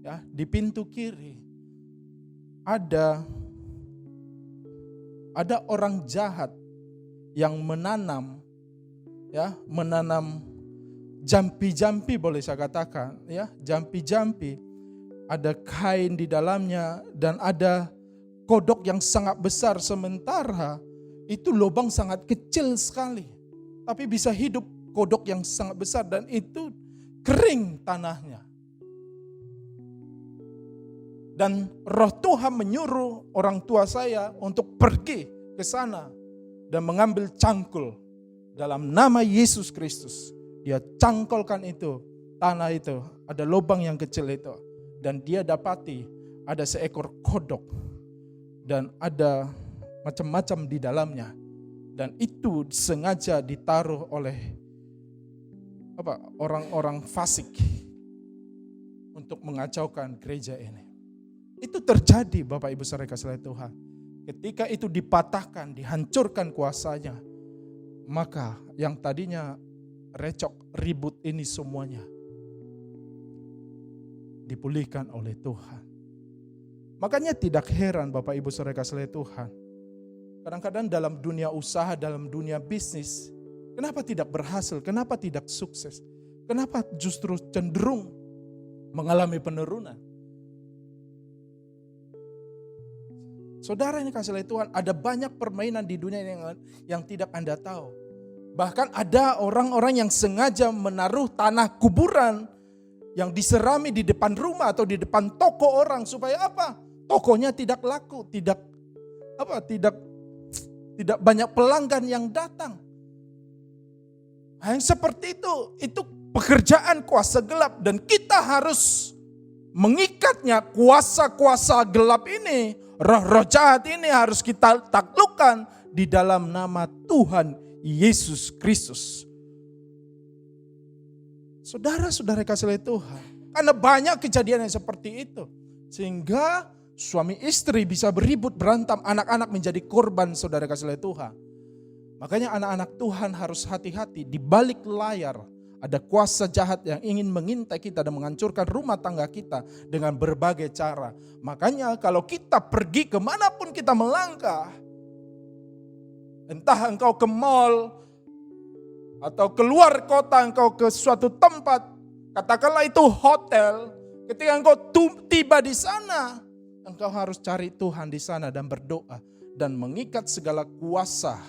ya, di pintu kiri ada orang jahat yang menanam jampi-jampi, boleh saya katakan, ya, jampi-jampi. Ada kain di dalamnya dan ada kodok yang sangat besar, sementara itu lubang sangat kecil sekali. Tapi bisa hidup kodok yang sangat besar dan itu kering tanahnya. Dan Roh Tuhan menyuruh orang tua saya untuk pergi ke sana dan mengambil cangkul dalam nama Yesus Kristus. Dia cangkolkan itu, tanah itu, ada lubang yang kecil itu. Dan dia dapati ada seekor kodok dan ada macam-macam di dalamnya. Dan itu sengaja ditaruh oleh orang-orang fasik untuk mengacaukan gereja ini. Itu terjadi, Bapak Ibu saudara kasih Tuhan. Ketika itu dipatahkan, dihancurkan kuasanya, maka yang tadinya recok, ribut ini semuanya dipulihkan oleh Tuhan. Makanya tidak heran Bapak Ibu saudara kasih Tuhan. Kadang-kadang dalam dunia usaha, dalam dunia bisnis, kenapa tidak berhasil? Kenapa tidak sukses? Kenapa justru cenderung mengalami penurunan? Saudara ini kasih lihat Tuhan, ada banyak permainan di dunia yang tidak Anda tahu. Bahkan ada orang-orang yang sengaja menaruh tanah kuburan yang diserami di depan rumah atau di depan toko orang supaya apa? Tokonya tidak laku, tidak banyak pelanggan yang datang. Yang seperti itu pekerjaan kuasa gelap dan kita harus mengikatnya. Kuasa-kuasa gelap ini, roh-roh jahat ini harus kita taklukkan di dalam nama Tuhan Yesus Kristus. Saudara-saudara kasih lihat Tuhan, karena banyak kejadian yang seperti itu, sehingga suami istri bisa beribut, berantem, anak-anak menjadi korban, saudara kasih lihat Tuhan. Makanya anak-anak Tuhan harus hati-hati, di balik layar ada kuasa jahat yang ingin mengintai kita dan menghancurkan rumah tangga kita dengan berbagai cara. Makanya kalau kita pergi kemanapun kita melangkah, entah engkau ke mall, atau keluar kota, engkau ke suatu tempat, katakanlah itu hotel. Ketika engkau tiba di sana, engkau harus cari Tuhan di sana dan berdoa dan mengikat segala kuasa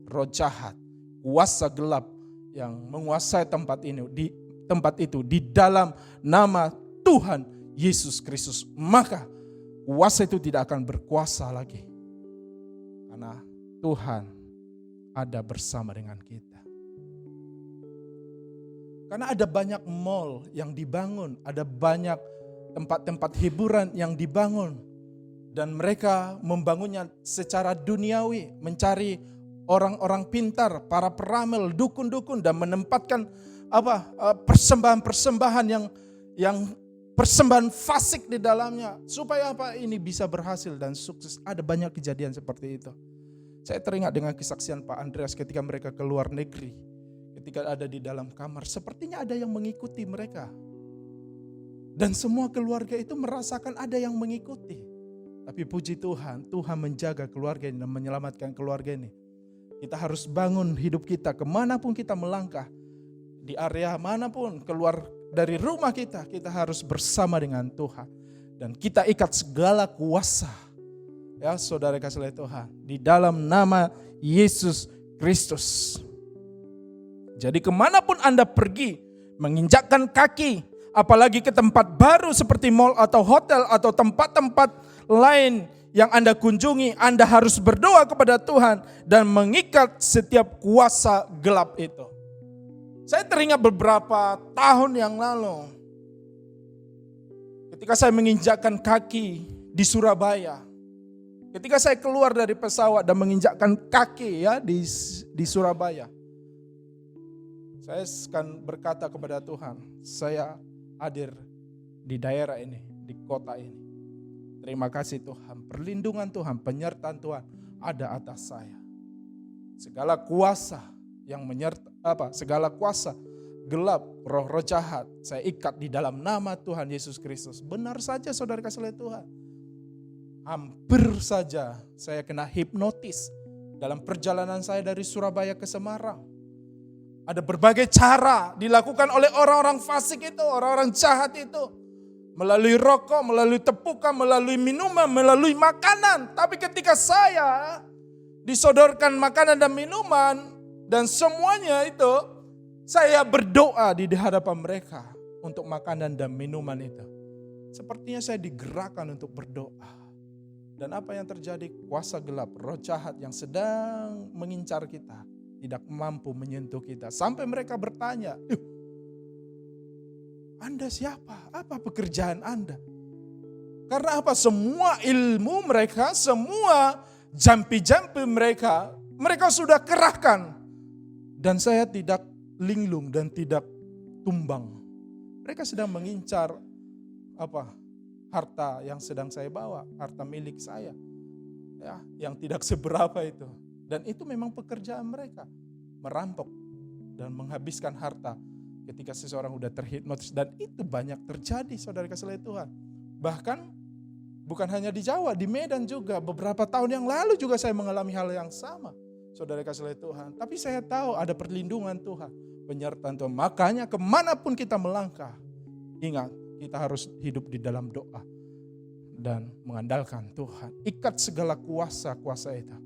roh jahat, kuasa gelap yang menguasai tempat itu di dalam nama Tuhan Yesus Kristus. Maka kuasa itu tidak akan berkuasa lagi, karena Tuhan ada bersama dengan kita. Karena ada banyak mall yang dibangun, ada banyak tempat-tempat hiburan yang dibangun. Dan mereka membangunnya secara duniawi, mencari orang-orang pintar, para peramil, dukun-dukun, dan menempatkan persembahan-persembahan yang persembahan fasik di dalamnya. Supaya ini bisa berhasil dan sukses. Ada banyak kejadian seperti itu. Saya teringat dengan kesaksian Pak Andreas ketika mereka keluar negeri. ketika ada di dalam kamar, sepertinya ada yang mengikuti mereka. Dan semua keluarga itu merasakan ada yang mengikuti. Tapi puji Tuhan, Tuhan menjaga keluarga ini dan menyelamatkan keluarga ini. Kita harus bangun hidup kita kemanapun kita melangkah. Di area manapun, keluar dari rumah kita harus bersama dengan Tuhan. Dan kita ikat segala kuasa. Ya saudara kasih Tuhan, di dalam nama Yesus Kristus. Jadi kemanapun Anda pergi, menginjakkan kaki, apalagi ke tempat baru seperti mall atau hotel atau tempat-tempat lain yang Anda kunjungi, Anda harus berdoa kepada Tuhan dan mengikat setiap kuasa gelap itu. Saya teringat beberapa tahun yang lalu, ketika saya menginjakkan kaki di Surabaya, ketika saya keluar dari pesawat dan menginjakkan kaki ya di Surabaya, saya akan berkata kepada Tuhan, saya hadir di daerah ini, di kota ini. Terima kasih Tuhan, perlindungan Tuhan, penyertaan Tuhan ada atas saya. Segala kuasa yang segala kuasa gelap, roh-roh jahat, saya ikat di dalam nama Tuhan Yesus Kristus. Benar saja saudara kasih oleh Tuhan. Hampir saja saya kena hipnotis dalam perjalanan saya dari Surabaya ke Semarang. Ada berbagai cara dilakukan oleh orang-orang fasik itu, orang-orang jahat itu. Melalui rokok, melalui tepukan, melalui minuman, melalui makanan. Tapi ketika saya disodorkan makanan dan minuman dan semuanya itu, saya berdoa di hadapan mereka untuk makanan dan minuman itu. Sepertinya saya digerakkan untuk berdoa. Dan apa yang terjadi? Kuasa gelap, roh jahat yang sedang mengincar kita tidak mampu menyentuh kita. Sampai mereka bertanya, Anda siapa? Apa pekerjaan Anda? Karena apa? Semua ilmu mereka, semua jampi-jampi mereka sudah kerahkan. Dan saya tidak linglung dan tidak tumbang. Mereka sedang mengincar harta yang sedang saya bawa, harta milik saya. Ya, yang tidak seberapa itu. Dan itu memang pekerjaan mereka. Merampok dan menghabiskan harta ketika seseorang sudah terhipnotis. Dan itu banyak terjadi saudara kasih Tuhan. Bahkan bukan hanya di Jawa, di Medan juga. Beberapa tahun yang lalu juga saya mengalami hal yang sama. Saudara kasih Tuhan. Tapi saya tahu ada perlindungan Tuhan. Penyertaan Tuhan. Makanya kemanapun kita melangkah. Ingat, kita harus hidup di dalam doa. Dan mengandalkan Tuhan. Ikat segala kuasa-kuasa itu.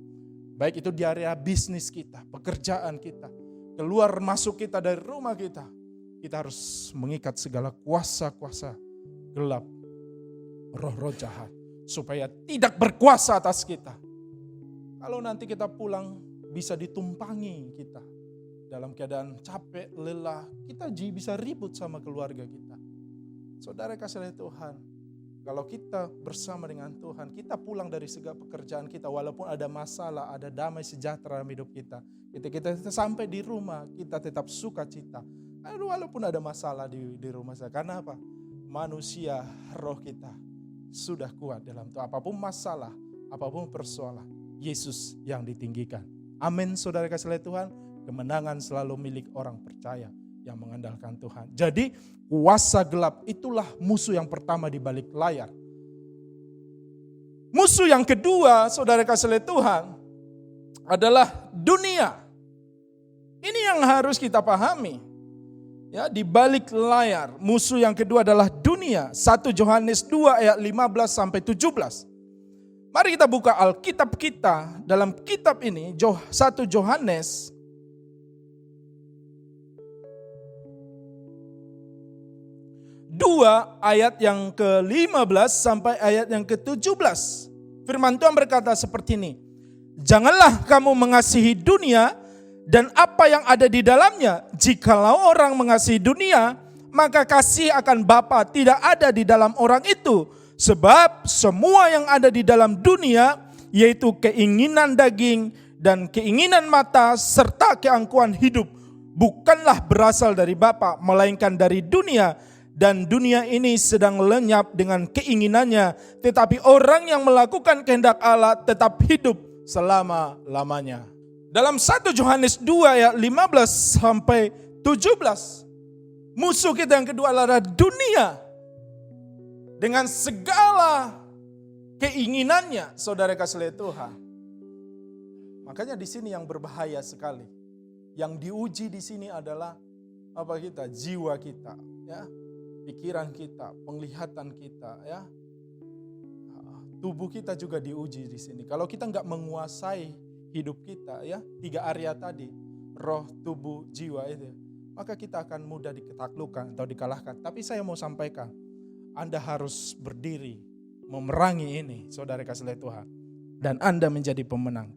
Baik itu di area bisnis kita, pekerjaan kita. Keluar masuk kita dari rumah kita. Kita harus mengikat segala kuasa-kuasa gelap, roh-roh jahat, supaya tidak berkuasa atas kita. Kalau nanti kita pulang bisa ditumpangi kita. Dalam keadaan capek, lelah, kita bisa ribut sama keluarga kita. Saudara kasih Tuhan, kalau kita bersama dengan Tuhan, kita pulang dari segala pekerjaan kita, walaupun ada masalah, ada damai sejahtera dalam hidup kita. Ketika kita sampai di rumah, kita tetap sukacita. Walaupun ada masalah di rumah saya. Karena apa? Manusia, roh kita sudah kuat dalam itu. Apapun masalah, apapun persoalan, Yesus yang ditinggikan. Amin saudara kasih Tuhan. Kemenangan selalu milik orang percaya yang mengandalkan Tuhan. Jadi kuasa gelap itulah musuh yang pertama di balik layar. Musuh yang kedua saudara kasih Tuhan adalah dunia. Ini yang harus kita pahami. Ya, di balik layar, musuh yang kedua adalah dunia. 1 Yohanes 2 ayat 15 sampai 17. Mari kita buka Alkitab kita. Dalam kitab ini 1 Yohanes 2 ayat yang ke-15 sampai ayat yang ke-17. Firman Tuhan berkata seperti ini. Janganlah kamu mengasihi dunia dan apa yang ada di dalamnya. Jikalau orang mengasihi dunia, maka kasih akan Bapa tidak ada di dalam orang itu. Sebab semua yang ada di dalam dunia, yaitu keinginan daging dan keinginan mata serta keangkuhan hidup, bukanlah berasal dari Bapa, melainkan dari dunia. Dan dunia ini sedang lenyap dengan keinginannya. Tetapi orang yang melakukan kehendak Allah tetap hidup selama-lamanya. Dalam 1 Yohanes 2 ayat 15 sampai 17. Musuh kita yang kedua adalah dunia. Dengan segala keinginannya, saudara kasih lihat Tuhan. Makanya di sini yang berbahaya sekali. Yang diuji di sini adalah apa kita? Jiwa kita, ya. Pikiran kita, penglihatan kita, ya. Tubuh kita juga diuji di sini. Kalau kita nggak menguasai hidup kita, ya, 3 area tadi, roh, tubuh, jiwa itu, maka kita akan mudah ditaklukkan atau dikalahkan. Tapi saya mau sampaikan, Anda harus berdiri memerangi ini, saudara kasih lihat Tuhan, dan Anda menjadi pemenang.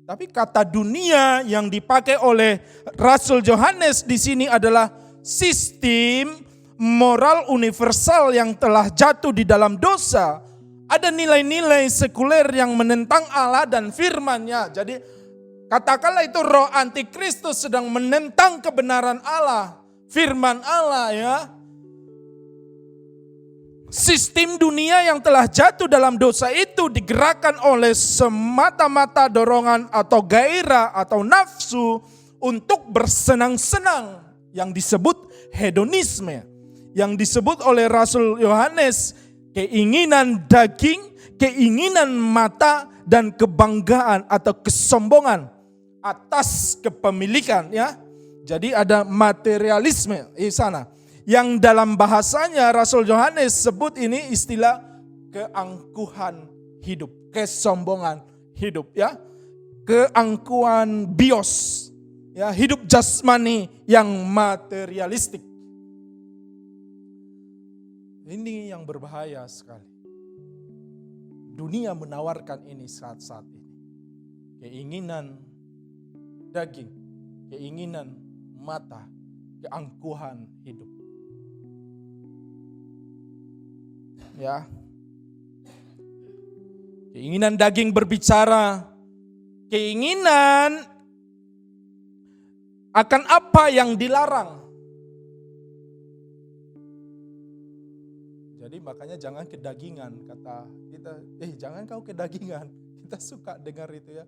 Tapi kata dunia yang dipakai oleh Rasul Yohanes di sini adalah sistem moral universal yang telah jatuh di dalam dosa. Ada nilai-nilai sekuler yang menentang Allah dan firman-Nya. Jadi katakanlah itu roh antikristus sedang menentang kebenaran Allah, firman Allah, ya. Sistem dunia yang telah jatuh dalam dosa itu digerakkan oleh semata-mata dorongan atau gairah atau nafsu untuk bersenang-senang yang disebut hedonisme. Yang disebut oleh Rasul Yohanes keinginan daging, keinginan mata, dan kebanggaan atau kesombongan atas kepemilikan, ya. Jadi ada materialisme di sana. Yang dalam bahasanya Rasul Yohanes sebut ini istilah keangkuhan hidup, kesombongan hidup, ya. Keangkuhan bios, ya, hidup jasmani yang materialistik. Ini yang berbahaya sekali. Dunia menawarkan ini saat-saat ini. Keinginan daging, keinginan mata, keangkuhan hidup. Ya. Keinginan daging berbicara, keinginan akan apa yang dilarang. Jadi makanya jangan kedagingan, kata kita, jangan kau kedagingan. Kita suka dengar itu, ya.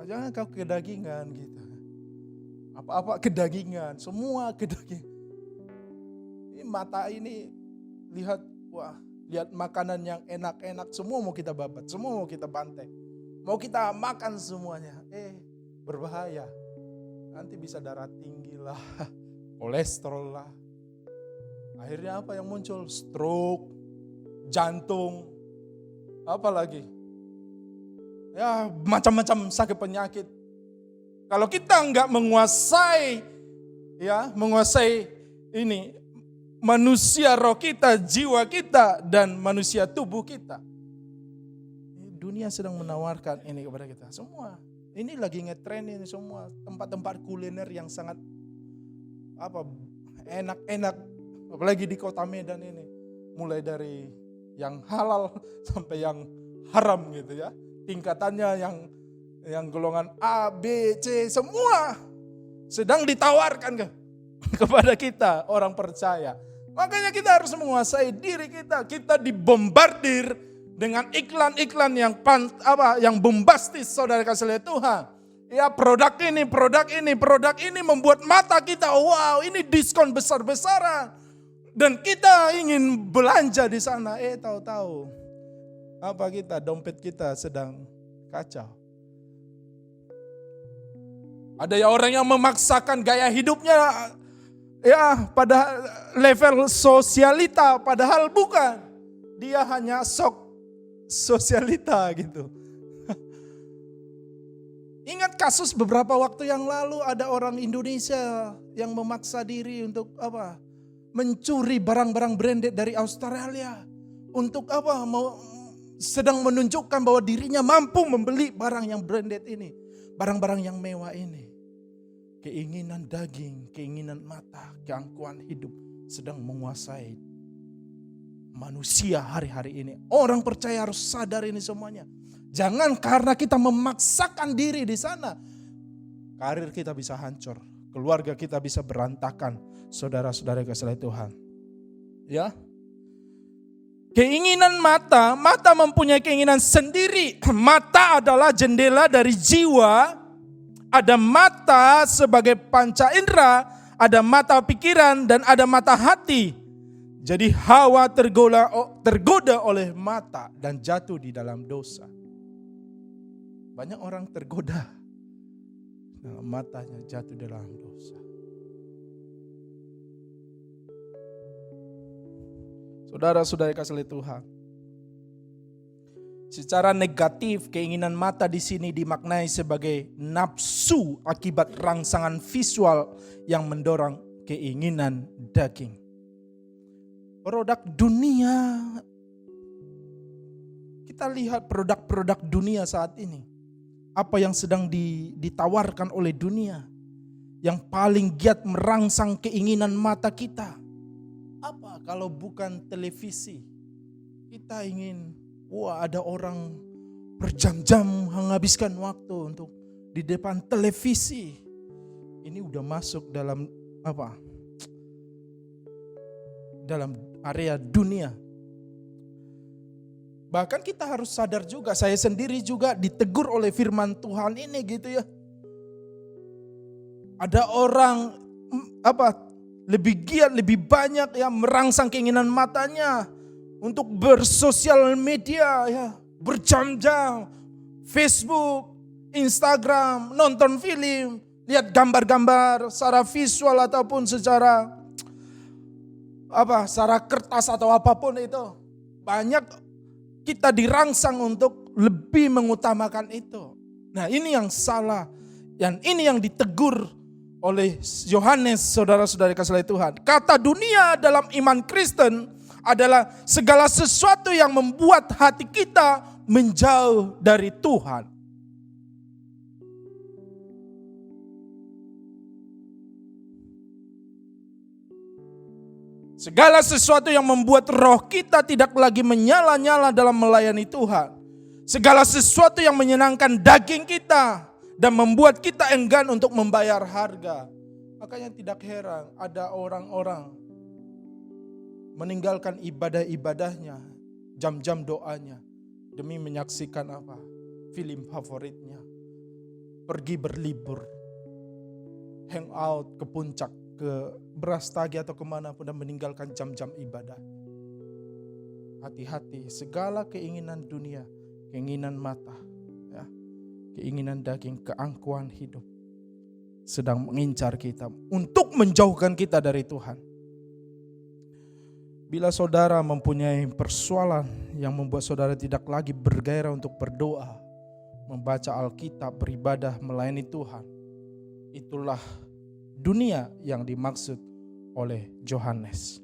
Jangan kau kedagingan gitu. Apa-apa kedagingan, semua kedagingan. Ini mata ini lihat, lihat makanan yang enak-enak, semua mau kita babat, semua mau kita bantai. Mau kita makan semuanya. Berbahaya. Nanti bisa darah tinggi lah, kolesterol lah. Akhirnya apa yang muncul? Stroke, jantung, apa lagi? Ya, macam-macam sakit penyakit. Kalau kita enggak menguasai, ya, menguasai ini manusia roh kita, jiwa kita, dan manusia tubuh kita. Dunia sedang menawarkan ini kepada kita. Semua. Ini lagi ngetren ini semua. Tempat-tempat kuliner yang sangat enak-enak. Apalagi di kota Medan ini. Mulai dari yang halal sampai yang haram gitu, ya. Tingkatannya yang golongan A, B, C, semua sedang ditawarkan kepada kita orang percaya. Makanya kita harus menguasai diri kita. Kita dibombardir dengan iklan-iklan yang bombastis, saudara kasih lihat Tuhan. Ya, produk ini membuat mata kita, wow, ini diskon besar-besaran. Dan kita ingin belanja di sana, tahu-tahu dompet kita sedang kacau. Ada orang yang memaksakan gaya hidupnya, ya, pada level sosialita, padahal bukan. Dia hanya sosialita gitu. Ingat kasus beberapa waktu yang lalu ada orang Indonesia yang memaksa diri untuk mencuri barang-barang branded dari Australia. Untuk sedang menunjukkan bahwa dirinya mampu membeli barang yang branded ini. Barang-barang yang mewah ini. Keinginan daging, keinginan mata, keangkuhan hidup sedang menguasai manusia hari-hari ini. Orang percaya harus sadar ini semuanya. Jangan karena kita memaksakan diri di sana, karir kita bisa hancur, keluarga kita bisa berantakan. Saudara-saudara kasih Tuhan. Ya. Keinginan mata mempunyai keinginan sendiri. Mata adalah jendela dari jiwa Ada mata sebagai panca indera, ada mata pikiran, dan ada mata hati. Jadi Hawa tergoda oleh mata dan jatuh di dalam dosa. Banyak orang tergoda dalam matanya, jatuh dalam dosa. Saudara-saudara kasih oleh Tuhan, secara negatif keinginan mata di sini dimaknai sebagai nafsu akibat rangsangan visual yang mendorong keinginan daging. Produk dunia, kita lihat produk-produk dunia saat ini. Apa yang sedang ditawarkan oleh dunia, yang paling giat merangsang keinginan mata kita. Apa kalau bukan televisi? Kita ingin, ada orang berjam-jam menghabiskan waktu untuk di depan televisi. Ini udah masuk dalam dalam area dunia. Bahkan kita harus sadar juga, saya sendiri juga ditegur oleh firman Tuhan ini gitu ya. Ada orang lebih giat, lebih banyak ya merangsang keinginan matanya untuk bersosial media ya, berjam-jam, Facebook, Instagram, nonton film, lihat gambar-gambar secara visual ataupun secara secara kertas atau apapun itu. Banyak kita dirangsang untuk lebih mengutamakan itu. Nah, ini yang salah. Dan ini yang ditegur oleh Yohanes, saudara-saudara kasih Tuhan. Kata dunia dalam iman Kristen adalah segala sesuatu yang membuat hati kita menjauh dari Tuhan. Segala sesuatu yang membuat roh kita tidak lagi menyala-nyala dalam melayani Tuhan. Segala sesuatu yang menyenangkan daging kita dan membuat kita enggan untuk membayar harga. Makanya tidak heran ada orang-orang meninggalkan ibadah-ibadahnya, jam-jam doanya demi menyaksikan film favoritnya. Pergi berlibur, hangout ke puncak, ke Brastagi atau kemana pun dan meninggalkan jam-jam ibadah. Hati-hati, segala keinginan dunia, keinginan mata, ya, keinginan daging, keangkuhan hidup sedang mengincar kita untuk menjauhkan kita dari Tuhan. Bila saudara mempunyai persoalan yang membuat saudara tidak lagi bergairah untuk berdoa, membaca Alkitab, beribadah, melayani Tuhan, itulah dunia yang dimaksud oleh Yohanes.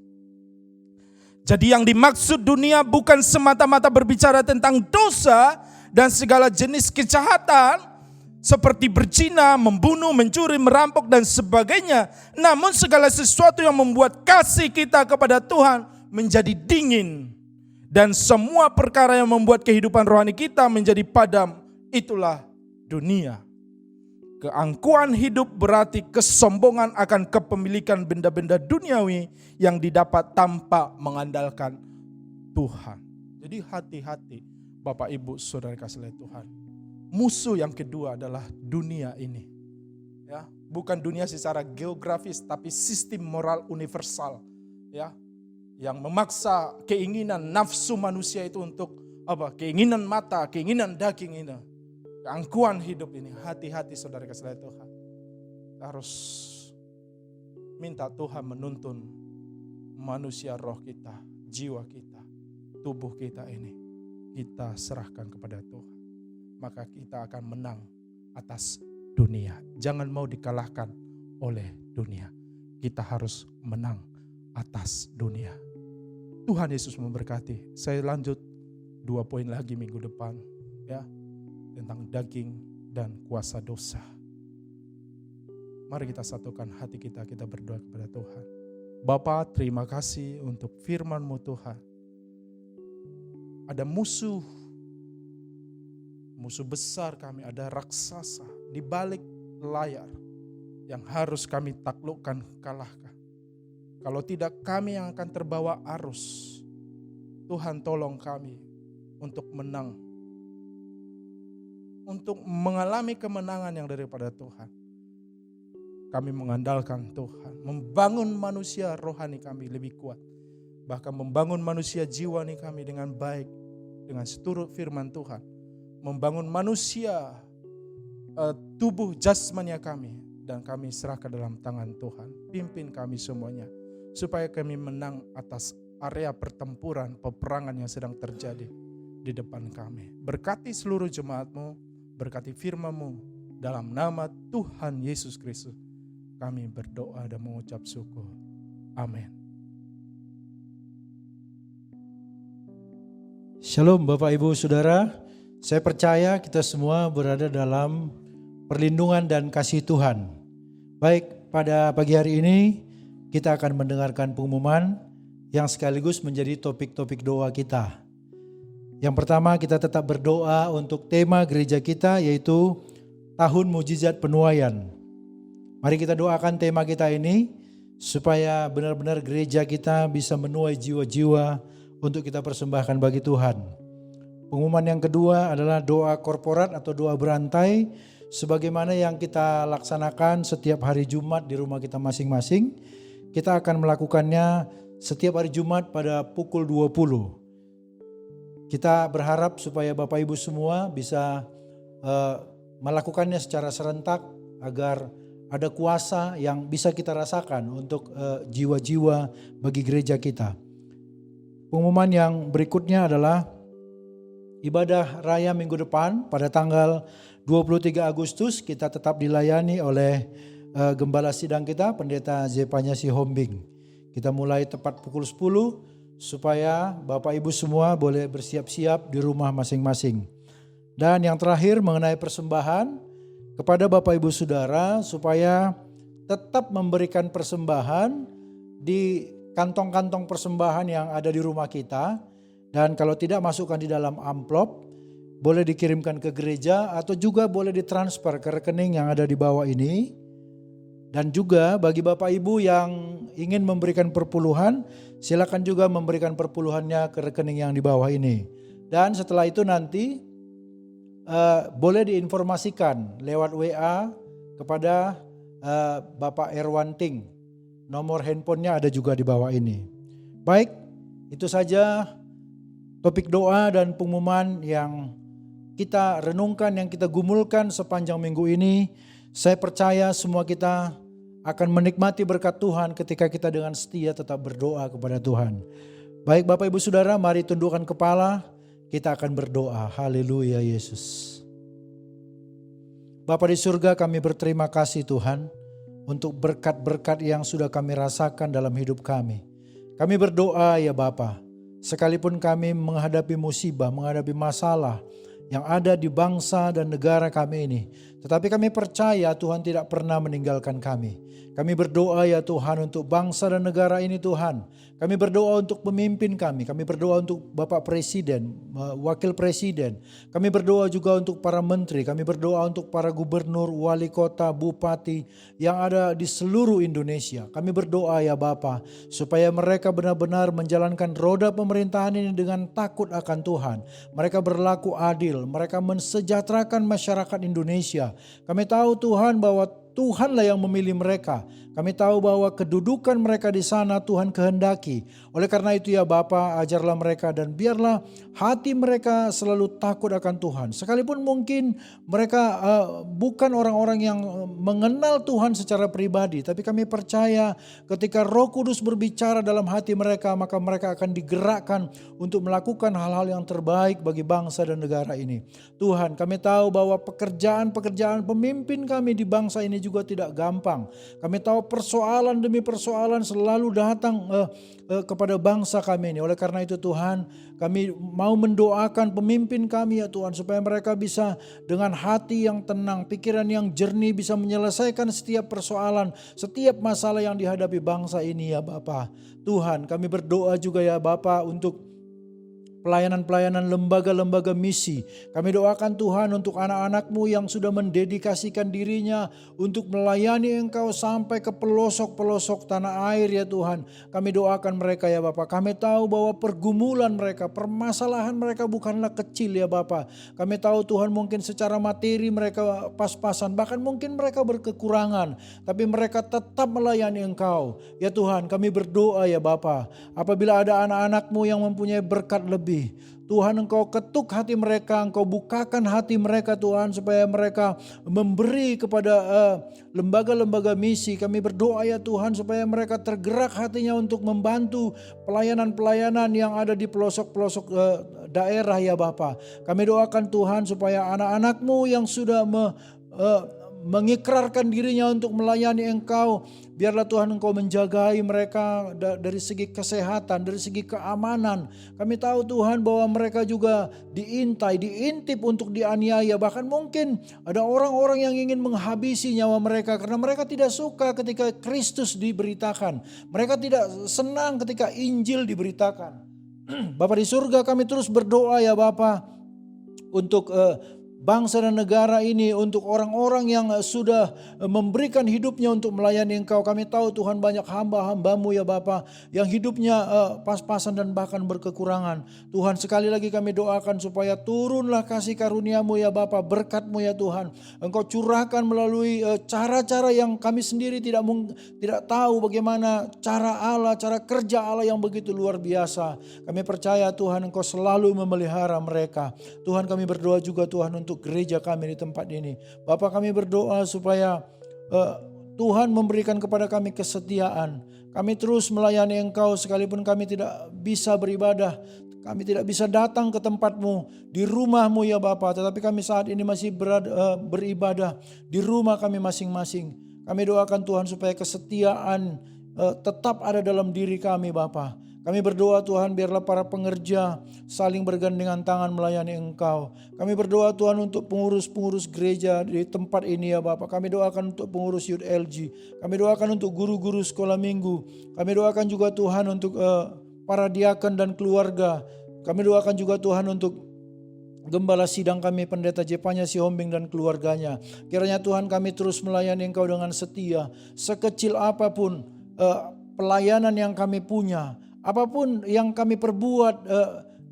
Jadi yang dimaksud dunia bukan semata-mata berbicara tentang dosa dan segala jenis kejahatan seperti berzina, membunuh, mencuri, merampok dan sebagainya. Namun segala sesuatu yang membuat kasih kita kepada Tuhan menjadi dingin dan semua perkara yang membuat kehidupan rohani kita menjadi padam, itulah dunia. Keangkuhan hidup berarti kesombongan akan kepemilikan benda-benda duniawi yang didapat tanpa mengandalkan Tuhan. Jadi hati-hati Bapak Ibu Saudara kasih Tuhan. Musuh yang kedua adalah dunia ini. Ya, bukan dunia secara geografis tapi sistem moral universal, ya, yang memaksa keinginan nafsu manusia itu untuk keinginan mata, keinginan daging ini. Keangkuhan hidup ini, hati-hati saudara kasih Tuhan. Kita harus minta Tuhan menuntun manusia roh kita, jiwa kita, tubuh kita ini. Kita serahkan kepada Tuhan. Maka kita akan menang atas dunia. Jangan mau dikalahkan oleh dunia. Kita harus menang atas dunia. Tuhan Yesus memberkati. Saya lanjut 2 poin lagi minggu depan. Ya. Tentang daging dan kuasa dosa. Mari kita satukan hati kita berdoa kepada Tuhan. Bapa, terima kasih untuk firman-Mu Tuhan. Ada musuh besar kami, ada raksasa di balik layar yang harus kami taklukkan, kalahkan. Kalau tidak kami yang akan terbawa arus. Tuhan tolong kami untuk menang untuk mengalami kemenangan yang daripada Tuhan. Kami mengandalkan Tuhan, membangun manusia rohani kami lebih kuat. Bahkan membangun manusia jiwani kami dengan baik, dengan seturut firman Tuhan. Membangun manusia tubuh jasmania kami, dan kami serahkan dalam tangan Tuhan. Pimpin kami semuanya, supaya kami menang atas area pertempuran, peperangan yang sedang terjadi di depan kami. Berkati seluruh jemaat-Mu, berkati firman-Mu, dalam nama Tuhan Yesus Kristus kami berdoa dan mengucap syukur. Amin. Shalom Bapak Ibu Saudara, saya percaya kita semua berada dalam perlindungan dan kasih Tuhan. Baik, pada pagi hari ini kita akan mendengarkan pengumuman yang sekaligus menjadi topik-topik doa kita. Yang pertama, kita tetap berdoa untuk tema gereja kita, yaitu Tahun Mujizat Penuaian. Mari kita doakan tema kita ini supaya benar-benar gereja kita bisa menuai jiwa-jiwa untuk kita persembahkan bagi Tuhan. Pengumuman yang kedua adalah doa korporat atau doa berantai, sebagaimana yang kita laksanakan setiap hari Jumat di rumah kita masing-masing. Kita akan melakukannya setiap hari Jumat pada pukul 20. Kita berharap supaya Bapak Ibu semua bisa melakukannya secara serentak agar ada kuasa yang bisa kita rasakan untuk jiwa-jiwa bagi gereja kita. Pengumuman yang berikutnya adalah ibadah raya minggu depan pada tanggal 23 Agustus kita tetap dilayani oleh gembala sidang kita, Pendeta Zepanya Sihombing. Kita mulai tepat pukul 10 supaya Bapak Ibu semua boleh bersiap-siap di rumah masing-masing. Dan yang terakhir mengenai persembahan, kepada Bapak Ibu Saudara supaya tetap memberikan persembahan di kantong-kantong persembahan yang ada di rumah kita. Dan kalau tidak, masukkan di dalam amplop, boleh dikirimkan ke gereja atau juga boleh ditransfer ke rekening yang ada di bawah ini. Dan juga bagi Bapak Ibu yang ingin memberikan perpuluhan, silakan juga memberikan perpuluhannya ke rekening yang di bawah ini. Dan setelah itu nanti boleh diinformasikan lewat WA kepada Bapak Erwanting. Nomor handphonenya ada juga di bawah ini. Baik, itu saja topik doa dan pengumuman yang kita renungkan, yang kita gumulkan sepanjang minggu ini. Saya percaya semua kita akan menikmati berkat Tuhan ketika kita dengan setia tetap berdoa kepada Tuhan. Baik Bapak Ibu Saudara, mari tundukkan kepala. Kita akan berdoa. Haleluya Yesus. Bapa di surga, kami berterima kasih Tuhan untuk berkat-berkat yang sudah kami rasakan dalam hidup kami. Kami berdoa ya Bapa, sekalipun kami menghadapi musibah, menghadapi masalah yang ada di bangsa dan negara kami ini, tetapi kami percaya Tuhan tidak pernah meninggalkan kami. Kami berdoa ya Tuhan untuk bangsa dan negara ini Tuhan. Kami berdoa untuk pemimpin kami berdoa untuk Bapak Presiden, Wakil Presiden. Kami berdoa juga untuk para menteri, kami berdoa untuk para gubernur, wali kota, bupati yang ada di seluruh Indonesia. Kami berdoa ya Bapa, supaya mereka benar-benar menjalankan roda pemerintahan ini dengan takut akan Tuhan. Mereka berlaku adil, mereka mensejahterakan masyarakat Indonesia. Kami tahu Tuhan bahwa Tuhanlah yang memilih mereka. Kami tahu bahwa kedudukan mereka di sana Tuhan kehendaki. Oleh karena itu ya Bapa, ajarlah mereka dan biarlah hati mereka selalu takut akan Tuhan. Sekalipun mungkin mereka bukan orang-orang yang mengenal Tuhan secara pribadi, tapi kami percaya ketika Roh Kudus berbicara dalam hati mereka, maka mereka akan digerakkan untuk melakukan hal-hal yang terbaik bagi bangsa dan negara ini. Tuhan, kami tahu bahwa pekerjaan-pekerjaan pemimpin kami di bangsa ini juga tidak gampang. Kami tahu persoalan demi persoalan selalu datang kepada bangsa kami ini. Oleh karena itu Tuhan, kami mau mendoakan pemimpin kami ya Tuhan, supaya mereka bisa dengan hati yang tenang, pikiran yang jernih, bisa menyelesaikan setiap persoalan, setiap masalah yang dihadapi bangsa ini ya Bapa. Tuhan, kami berdoa juga ya Bapa untuk pelayanan-pelayanan lembaga-lembaga misi. Kami doakan Tuhan untuk anak-anak-Mu yang sudah mendedikasikan dirinya untuk melayani Engkau sampai ke pelosok-pelosok tanah air ya Tuhan. Kami doakan mereka ya Bapa. Kami tahu bahwa pergumulan mereka, permasalahan mereka bukanlah kecil ya Bapa. Kami tahu Tuhan mungkin secara materi mereka pas-pasan, bahkan mungkin mereka berkekurangan. Tapi mereka tetap melayani Engkau. Ya Tuhan, kami berdoa ya Bapa. Apabila ada anak-anak-Mu yang mempunyai berkat lebih, Tuhan Engkau ketuk hati mereka, Engkau bukakan hati mereka Tuhan, supaya mereka memberi kepada lembaga-lembaga misi. Kami berdoa ya Tuhan supaya mereka tergerak hatinya untuk membantu pelayanan-pelayanan yang ada di pelosok-pelosok daerah ya Bapa. Kami doakan Tuhan supaya anak-anak-Mu yang sudah mengikrarkan dirinya untuk melayani Engkau, biarlah Tuhan Engkau menjagai mereka dari segi kesehatan, dari segi keamanan. Kami tahu Tuhan bahwa mereka juga diintai, diintip untuk dianiaya. Bahkan mungkin ada orang-orang yang ingin menghabisi nyawa mereka karena mereka tidak suka ketika Kristus diberitakan. Mereka tidak senang ketika Injil diberitakan. Bapa di surga, kami terus berdoa ya Bapa untuk bangsa dan negara ini, untuk orang-orang yang sudah memberikan hidupnya untuk melayani Engkau. Kami tahu Tuhan banyak hamba-hamba-Mu ya Bapa yang hidupnya pas-pasan dan bahkan berkekurangan. Tuhan, sekali lagi kami doakan supaya turunlah kasih karunia-Mu ya Bapa, berkat-Mu ya Tuhan. Engkau curahkan melalui cara-cara yang kami sendiri tidak tahu bagaimana cara Allah, cara kerja Allah yang begitu luar biasa. Kami percaya Tuhan Engkau selalu memelihara mereka. Tuhan, kami berdoa juga Tuhan untuk gereja kami di tempat ini. Bapak, kami berdoa supaya Tuhan memberikan kepada kami kesetiaan. Kami terus melayani Engkau sekalipun kami tidak bisa beribadah. Kami tidak bisa datang ke tempat-Mu, di rumah-Mu ya Bapa. Tetapi kami saat ini masih beribadah di rumah kami masing-masing. Kami doakan Tuhan supaya kesetiaan tetap ada dalam diri kami Bapa. Kami berdoa Tuhan, biarlah para pengerja saling bergandengan tangan melayani Engkau. Kami berdoa Tuhan untuk pengurus-pengurus gereja di tempat ini ya Bapak. Kami doakan untuk pengurus Youth LG. Kami doakan untuk guru-guru sekolah minggu. Kami doakan juga Tuhan untuk para diaken dan keluarga. Kami doakan juga Tuhan untuk Gembala sidang kami, Pendeta Jepanya Sihombing dan keluarganya. Kiranya Tuhan kami terus melayani Engkau dengan setia. Sekecil apapun pelayanan yang kami punya, apapun yang kami perbuat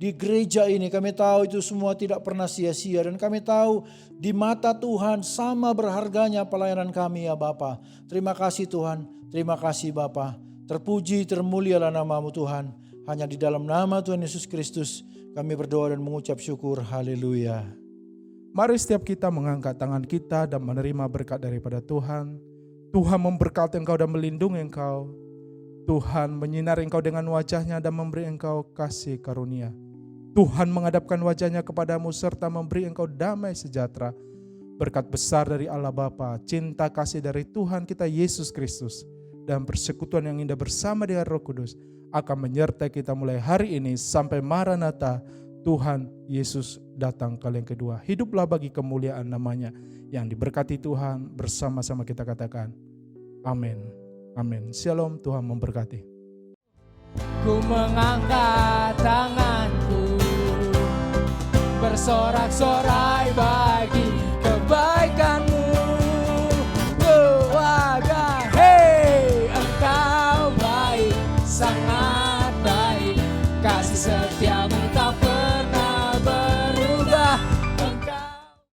di gereja ini, kami tahu itu semua tidak pernah sia-sia. Dan kami tahu di mata Tuhan sama berharganya pelayanan kami ya Bapa. Terima kasih Tuhan, terima kasih Bapa. Terpuji, termulialah nama-Mu Tuhan. Hanya di dalam nama Tuhan Yesus Kristus kami berdoa dan mengucap syukur. Haleluya. Mari setiap kita mengangkat tangan kita dan menerima berkat daripada Tuhan. Tuhan memberkati engkau dan melindungi engkau. Tuhan menyinari engkau dengan wajahnya dan memberi engkau kasih karunia. Tuhan menghadapkan wajahnya kepadamu serta memberi engkau damai sejahtera. Berkat besar dari Allah Bapa, cinta kasih dari Tuhan kita Yesus Kristus, dan persekutuan yang indah bersama dengan Roh Kudus akan menyertai kita mulai hari ini sampai Maranatha, Tuhan Yesus datang kali yang kedua. Hiduplah bagi kemuliaan namanya. Yang diberkati Tuhan, bersama-sama kita katakan amin. Amin. Shalom, Tuhan memberkati. Ku mengangkat tanganku, bersorak-sorai bagi kebaikan-Mu. Hei, Engkau baik, sangat baik, kasih setiamu